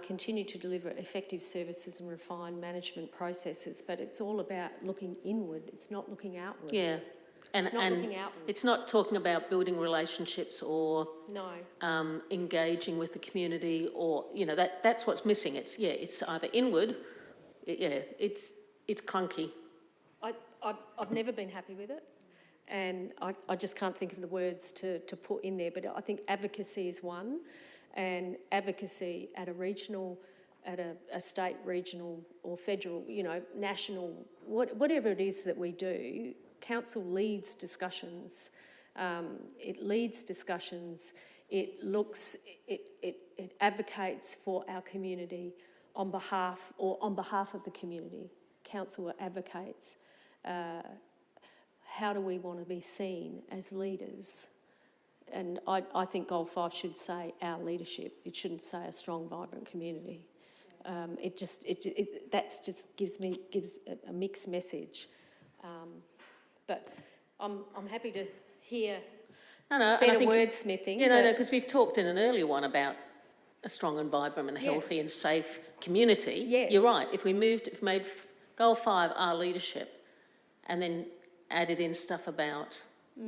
Continue to deliver effective services and refine management processes, but it's all about looking inward. It's not looking outward. Yeah. And, it's not looking outward. It's not talking about building relationships or engaging with the community, or that's what's missing. It's either inward, it's clunky. I've never been happy with it, and I just can't think of the words to put in there. But I think advocacy is one, and advocacy at a regional, at a state, regional, or federal, national, whatever it is that we do. Council leads discussions. It leads discussions. It advocates for our community on behalf of the community. Council advocates. How do we want to be seen as leaders? And I think goal 5 should say our leadership. It shouldn't say a strong, vibrant community. That gives a mixed message. But I'm happy to hear better wordsmithing. Because we've talked in an earlier one about a strong and vibrant and healthy and safe community. Yes. You're right. If we made goal 5 our leadership, and then added in stuff about,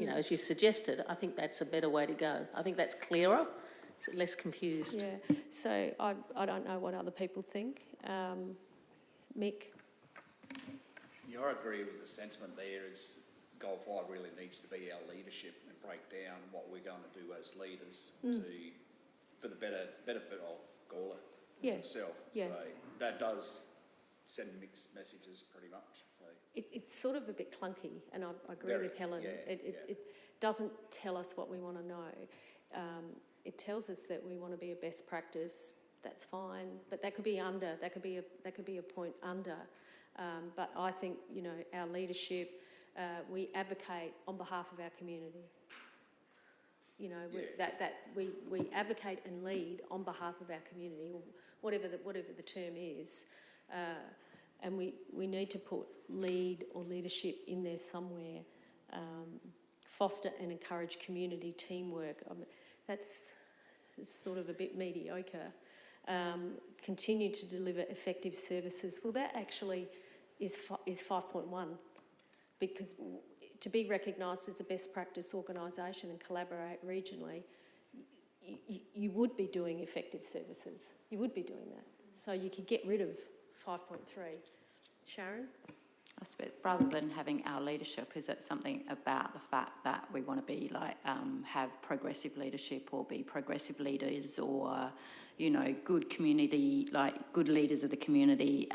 as you suggested, I think that's a better way to go. I think that's clearer, less confused. Yeah. So I don't know what other people think. Mick? Yeah, I agree with the sentiment there. Is Goldfire really needs to be our leadership and break down what we're going to do as leaders for the benefit of Gawler itself. Yeah. So that does send mixed messages pretty much. So it's sort of a bit clunky, and I agree Very, with Helen. yeah, It doesn't tell us what we want to know. It tells us that we want to be a best practice. That's fine, but that could be under. That could be a point under. But I think, you know, our leadership, we advocate on behalf of our community. You know, we advocate and lead on behalf of our community, or whatever the term is, and we need to put lead or leadership in there somewhere. Foster and encourage community teamwork. I mean, that's sort of a bit mediocre. Continue to deliver effective services. Well, that actually is 5.1, because to be recognised as a best practice organisation and collaborate regionally, you would be doing effective services. You would be doing that. So you could get rid of 5.3. Sharon? I suppose rather than having our leadership, is it something about the fact that we want to be like, have progressive leadership or be progressive leaders, or, you know, good community, like good leaders of the community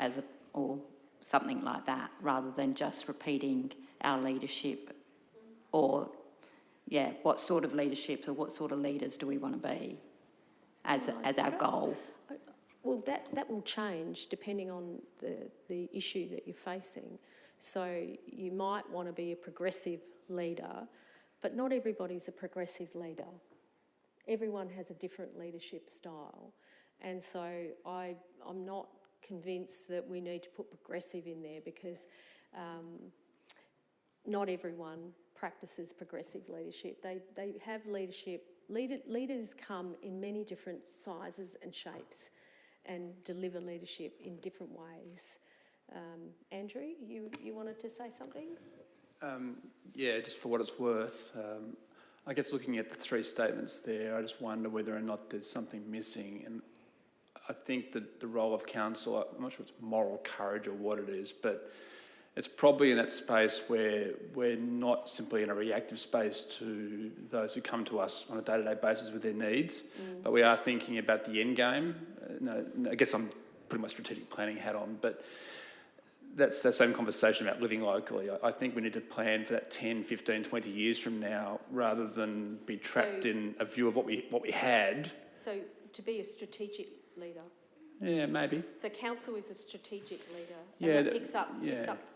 or something like that, rather than just repeating our leadership, or, what sort of leadership or what sort of leaders do we want to be as our goal? Well, that will change depending on the issue that you're facing. So you might want to be a progressive leader, but not everybody's a progressive leader. Everyone has a different leadership style. And so I'm not convinced that we need to put progressive in there, because not everyone practices progressive leadership. They have leadership. Leaders come in many different sizes and shapes and deliver leadership in different ways. Andrew, you wanted to say something? Just for what it's worth, I guess looking at the three statements there, I just wonder whether or not there's something missing. And I think that the role of council, I'm not sure it's moral courage or what it is, but it's probably in that space where we're not simply in a reactive space to those who come to us on a day-to-day basis with their needs, but we are thinking about the end game. I guess I'm putting my strategic planning hat on, but that's the same conversation about living locally. I think we need to plan for that 10, 15, 20 years from now, rather than be trapped in a view of what we had. So to be a strategic leader. Yeah, maybe. So council is a strategic leader. Yeah, and that picks up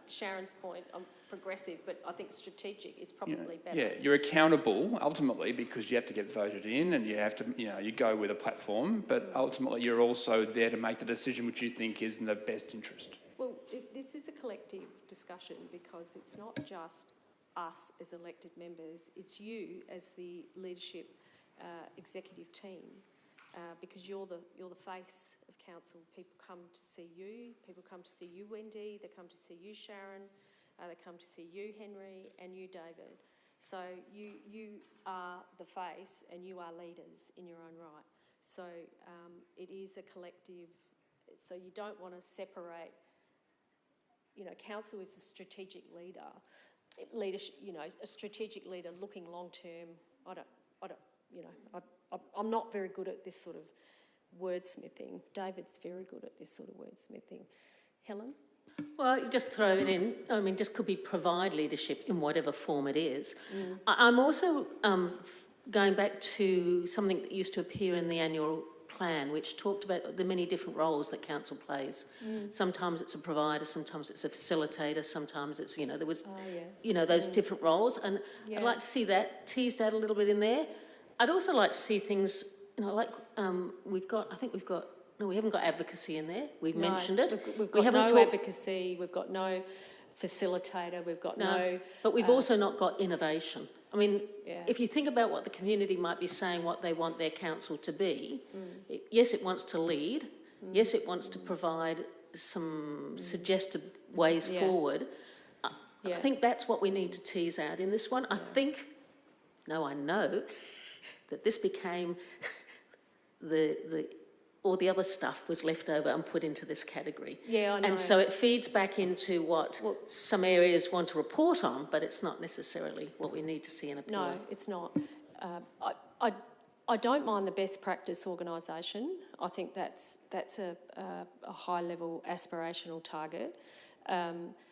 Sharon's point on progressive, but I think strategic is probably better. Yeah, you're accountable ultimately, because you have to get voted in, and you have to, you go with a platform, but ultimately you're also there to make the decision which you think is in the best interest. Well, this is a collective discussion, because it's not just us as elected members, it's you as the leadership executive team, because you're the face of council. People come to see you, Wendy, they come to see you, Sharon, they come to see you, Henry, and you, David. So you are the face and you are leaders in your own right. So it is a collective, so you don't want to separate. Council is a strategic leader. Leadership, a strategic leader looking long term. I'm not very good at this sort of wordsmithing. David's very good at this sort of wordsmithing. Helen? Well, you just throw it in. I mean, just could be provide leadership in whatever form it is. I'm also going back to something that used to appear in the annual plan, which talked about the many different roles that council plays. Sometimes it's a provider, sometimes it's a facilitator, sometimes it's, there was, those different roles. And I'd like to see that teased out a little bit in there. I'd also like to see things, like we haven't got advocacy in there. We've mentioned it. We've got no advocacy, we've got no facilitator, we've got no... But we've also not got innovation. I mean, if you think about what the community might be saying, what they want their council to be, yes, it wants to lead. Yes, it wants to provide some suggested ways forward. I think that's what we need to tease out in this one. I know that this became the all the other stuff was left over and put into this category. Yeah, I know. And so it feeds back into what some areas want to report on, but it's not necessarily what we need to see in a pillar. No, it's not. I don't mind the best practice organisation. I think that's a high-level aspirational target.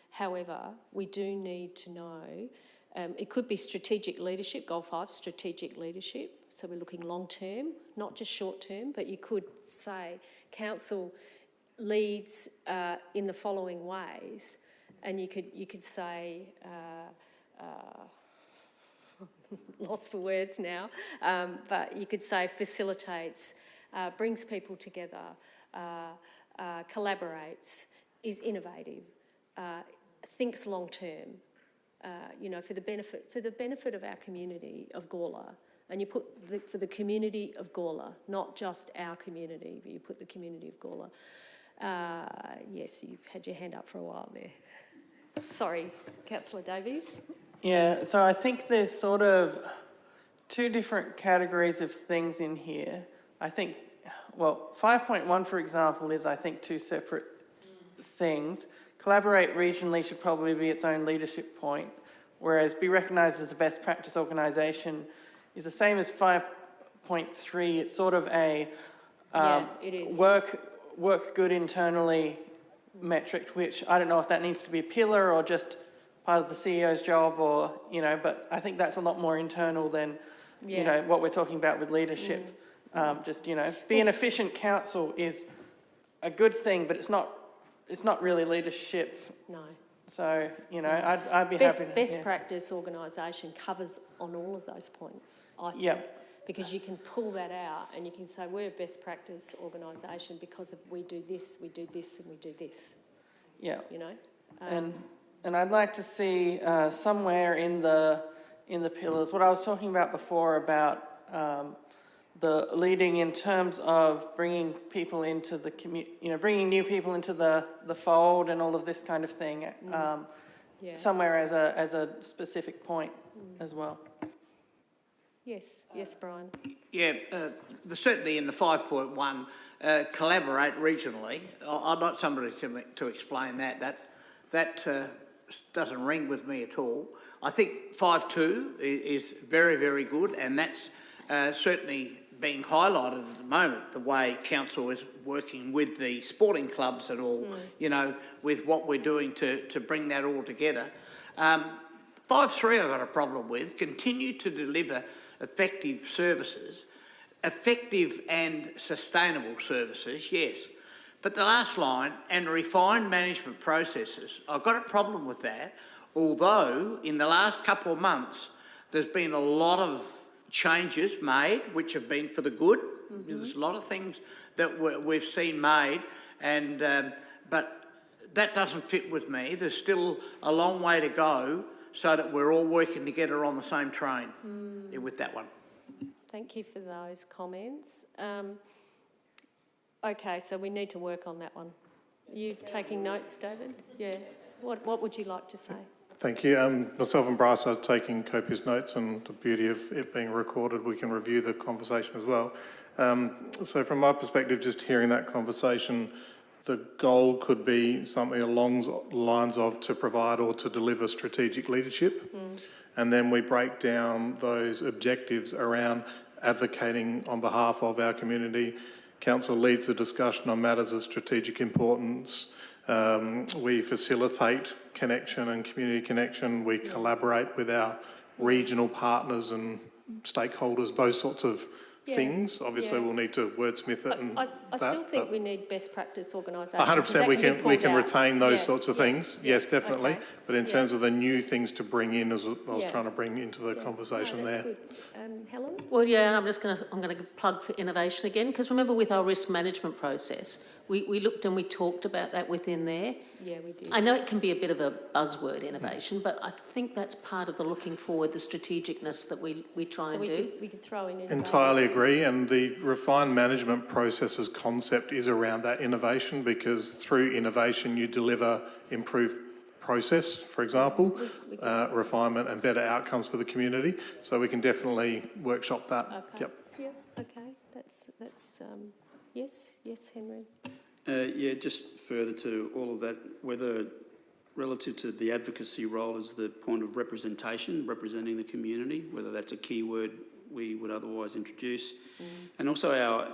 However, we do need to know, it could be strategic leadership, Goal 5, strategic leadership. So we're looking long-term, not just short-term, but you could say council leads in the following ways, and you could say, lost for words now, but you could say facilitates, brings people together, collaborates, is innovative, thinks long term, for the benefit of our community of Gawler. And you put for the community of Gawler, not just our community, but you put the community of Gawler. Yes, you've had your hand up for a while there. Sorry, Councillor Davies. Yeah, so I think there's sort of two different categories of things in here. I think, 5.1, for example, is, I think, two separate things. Collaborate regionally should probably be its own leadership point, whereas be recognised as a best practice organisation is the same as 5.3. It's sort of a it is. work good internally metric, which I don't know if that needs to be a pillar or just part of the CEO's job, or, but I think that's a lot more internal than, what we're talking about with leadership. Be an efficient council is a good thing, but it's not really leadership. No. So, I'd be happy to... Best practice organisation covers on all of those points, I think. Yeah. Because you can pull that out and you can say, we're a best practice organisation because we do this, and we do this. Yeah. And I'd like to see somewhere in the pillars, what I was talking about before about the leading in terms of bringing people into the bringing new people into the fold and all of this kind of thing, somewhere as a specific point as well. Yes, Brian. Yeah, certainly in the 5.1, collaborate regionally. I'd like somebody to explain that. That doesn't ring with me at all. I think 5.2 is very, very good, and that's certainly being highlighted at the moment, the way council is working with the sporting clubs and all, with what we're doing to bring that all together. 5.3 I've got a problem with. Continue to deliver effective services, effective and sustainable services, yes. But the last line, and refine management processes, I've got a problem with that, although in the last couple of months there's been a lot of changes made which have been for the good. Mm-hmm. There's a lot of things that we've seen made, but that doesn't fit with me. There's still a long way to go so that we're all working together on the same train with that one. Thank you for those comments. Okay, so we need to work on that one. You taking notes, David? Yeah. What would you like to say? Thank you. Myself and Bryce are taking copious notes, and the beauty of it being recorded, we can review the conversation as well. So from my perspective, just hearing that conversation, the goal could be something along the lines of to provide or to deliver strategic leadership. And then we break down those objectives around advocating on behalf of our community. Council leads the discussion on matters of strategic importance. We facilitate connection and community connection. We collaborate with our regional partners and stakeholders, those sorts of things. Obviously, we'll need to wordsmith it. And I still think we need best practice organisation. 100% we can retain those sorts of things. Yes, definitely. Okay. But in terms of the new things to bring in, as I was trying to bring into the conversation there. Good. Helen? Well, and I'm going to plug for innovation again, because remember with our risk management process, we looked and we talked about that within there. Yeah, we did. I know it can be a bit of a buzzword, innovation, but I think that's part of the looking forward, the strategicness that we try and do. We could throw in innovation. Entirely agree, and the refined management processes concept is around that innovation, because through innovation you deliver improved process, for example, refinement and better outcomes for the community. So we can definitely workshop that. Okay. Yep. Yeah. Okay. That's Yes, Henry. Yeah, just further to all of that, whether relative to the advocacy role as the point of representation, representing the community, whether that's a key word we would otherwise introduce, and also a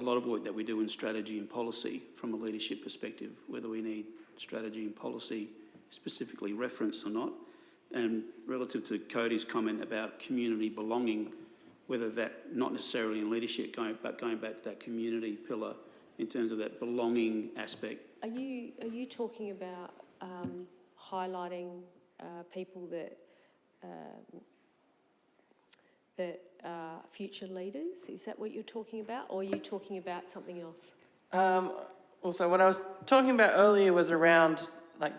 lot of work that we do in strategy and policy from a leadership perspective, whether we need strategy and policy specifically referenced or not, and relative to Cody's comment about community belonging, whether that, not necessarily in leadership, but going back to that community pillar in terms of that belonging aspect. Are you talking about highlighting people that are future leaders? Is that what you're talking about, or are you talking about something else? Also, what I was talking about earlier was around, like,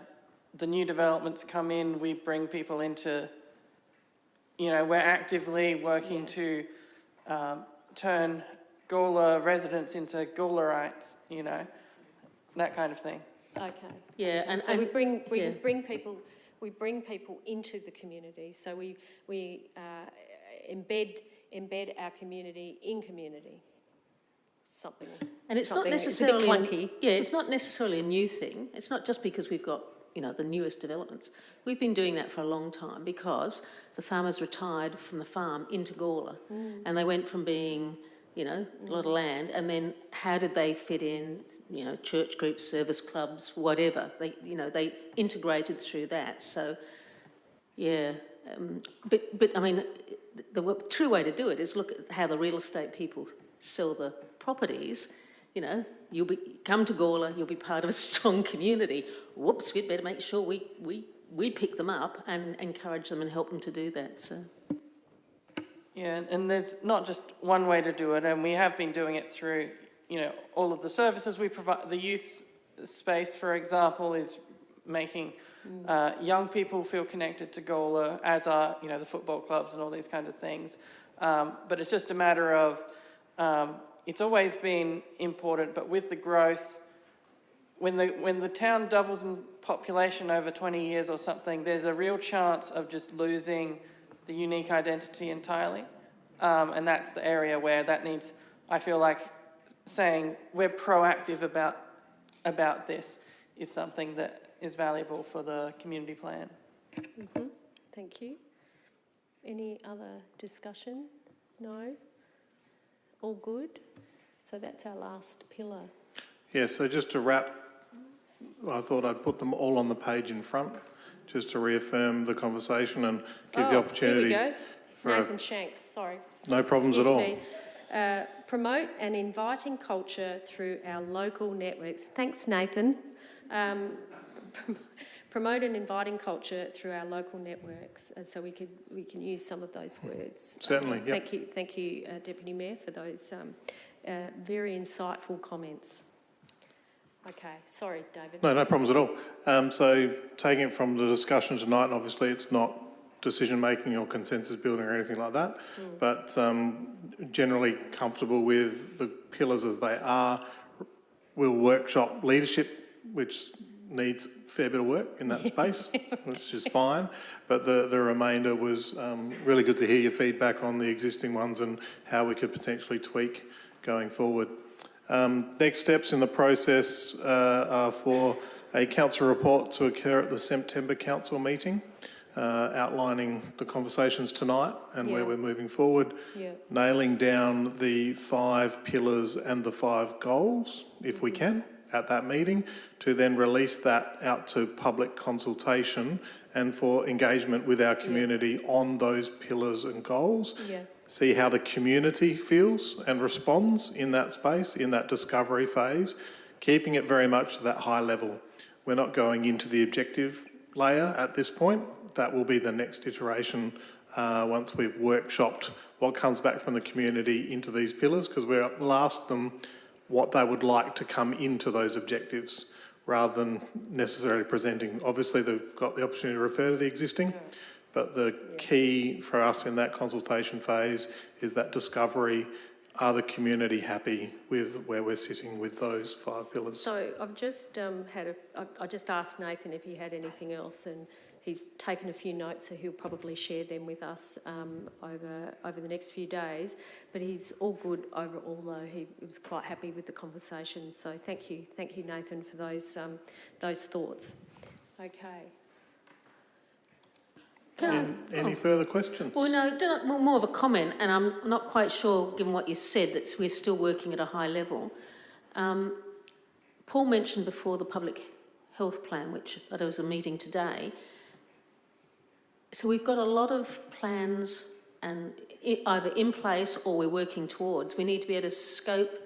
the new developments come in, we bring people into, we're actively working to turn Gawler residents into Gawlerites, that kind of thing. Okay. Yeah, and so we bring people into the community. So we embed our community in community. Something. And it's not necessarily clunky. Yeah, it's not necessarily a new thing. It's not just because we've got the newest developments. We've been doing that for a long time because the farmers retired from the farm into Gawler, and they went from being a lot of land, and then how did they fit in, church groups, service clubs, whatever. They integrated through that. So, yeah, but I mean, the true way to do it is look at how the real estate people sell the properties. You'll come to Gawler, you'll be part of a strong community. Whoops, we'd better make sure we pick them up and encourage them and help them to do that. So. Yeah, and there's not just one way to do it, and we have been doing it through, all of the services we provide. The youth space, for example, is making young people feel connected to Gawler, as are, the football clubs and all these kinds of things. But it's just a matter of, it's always been important, but with the growth, when the town doubles in population over 20 years or something, there's a real chance of just losing the unique identity entirely. And that's the area where that needs, I feel like, saying we're proactive about this is something that is valuable for the community plan. Mm-hmm. Thank you. Any other discussion? No? All good? So that's our last pillar. Yeah, so just to wrap, I thought I'd put them all on the page in front, just to reaffirm the conversation and give the opportunity. Here we go. Nathan Shanks, sorry. No problems at all. Promote an inviting culture through our local networks. Thanks, Nathan. Promote an inviting culture through our local networks, so we can use some of those words. Certainly, yep. Thank you, Deputy Mayor, for those very insightful comments. Okay, sorry, David. No problems at all. So taking it from the discussion tonight, and obviously it's not decision-making or consensus building or anything like that, but generally comfortable with the pillars as they are. We'll workshop leadership, which needs a fair bit of work in that space, which is fine, but the remainder was really good to hear your feedback on the existing ones and how we could potentially tweak going forward. Next steps in the process are for a council report to occur at the September council meeting, outlining the conversations tonight and where we're moving forward, nailing down the 5 pillars and the 5 goals, if we can, at that meeting, to then release that out to public consultation and for engagement with our community on those pillars and goals. See how the community feels and responds in that space, in that discovery phase, keeping it very much to that high level. We're not going into the objective layer at this point. That will be the next iteration once we've workshopped what comes back from the community into these pillars, because we'll ask them what they would like to come into those objectives rather than necessarily presenting. Obviously, they've got the opportunity to refer to the existing, but the key for us in that consultation phase is that discovery. Are the community happy with where we're sitting with those 5 pillars? So I've just I just asked Nathan if he had anything else, and he's taken a few notes, so he'll probably share them with us over the next few days. But he's all good overall, though. He was quite happy with the conversation. So thank you, Nathan, for those thoughts. Okay. Any further questions? Well, no, more of a comment, and I'm not quite sure, given what you said, that we're still working at a high level. Paul mentioned before the public health plan, which there was a meeting today. So we've got a lot of plans and either in place or we're working towards. We need to be able to scope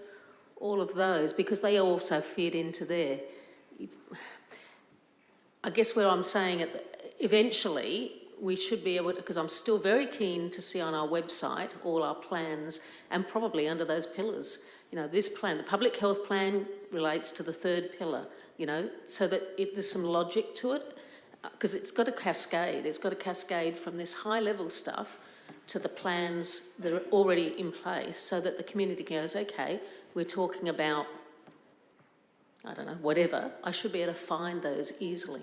all of those because they also feed into there. I guess where I'm saying it, eventually we should be able to, because I'm still very keen to see on our website all our plans and probably under those pillars. You know, this plan, the public health plan relates to the third pillar, you know, so that there's some logic to it because it's got a cascade. It's got a cascade from this high level stuff to the plans that are already in place so that the community goes, okay, we're talking about, I don't know, whatever. I should be able to find those easily.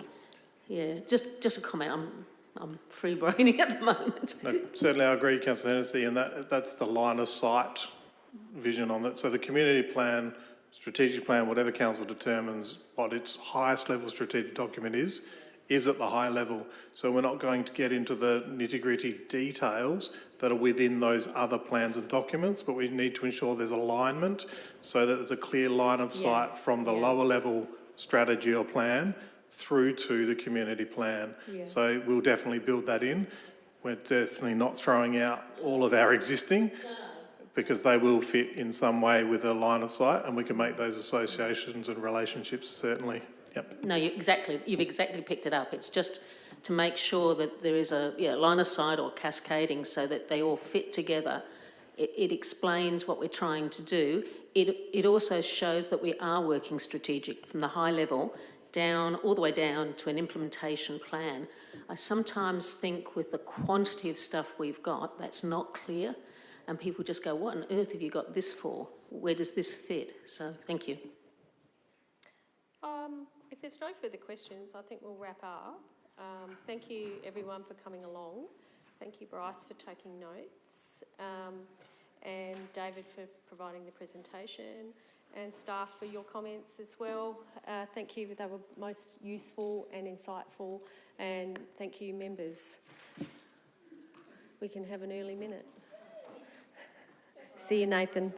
Yeah, just a comment. I'm free-braining at the moment. No, certainly I agree, Councillor Hennessy, and that's the line of sight vision on it. So the community plan, strategic plan, whatever council determines what its highest level strategic document is at the high level. So we're not going to get into the nitty-gritty details that are within those other plans and documents, but we need to ensure there's alignment so that there's a clear line of sight from the lower level strategy or plan through to the community plan. Yeah. So we'll definitely build that in. We're definitely not throwing out all of our existing because they will fit in some way with a line of sight and we can make those associations and relationships certainly. Yep. No, you've exactly picked it up. It's just to make sure that there is a line of sight or cascading so that they all fit together. It explains what we're trying to do. It also shows that we are working strategic from the high level down, all the way down to an implementation plan. I sometimes think with the quantity of stuff we've got, that's not clear. And people just go, what on earth have you got this for? Where does this fit? So, thank you. If there's no further questions, I think we'll wrap up. Thank you, everyone, for coming along. Thank you, Bryce, for taking notes. And David for providing the presentation. And staff for your comments as well. Thank you, they were most useful and insightful. And thank you, members. We can have an early minute. See you, Nathan.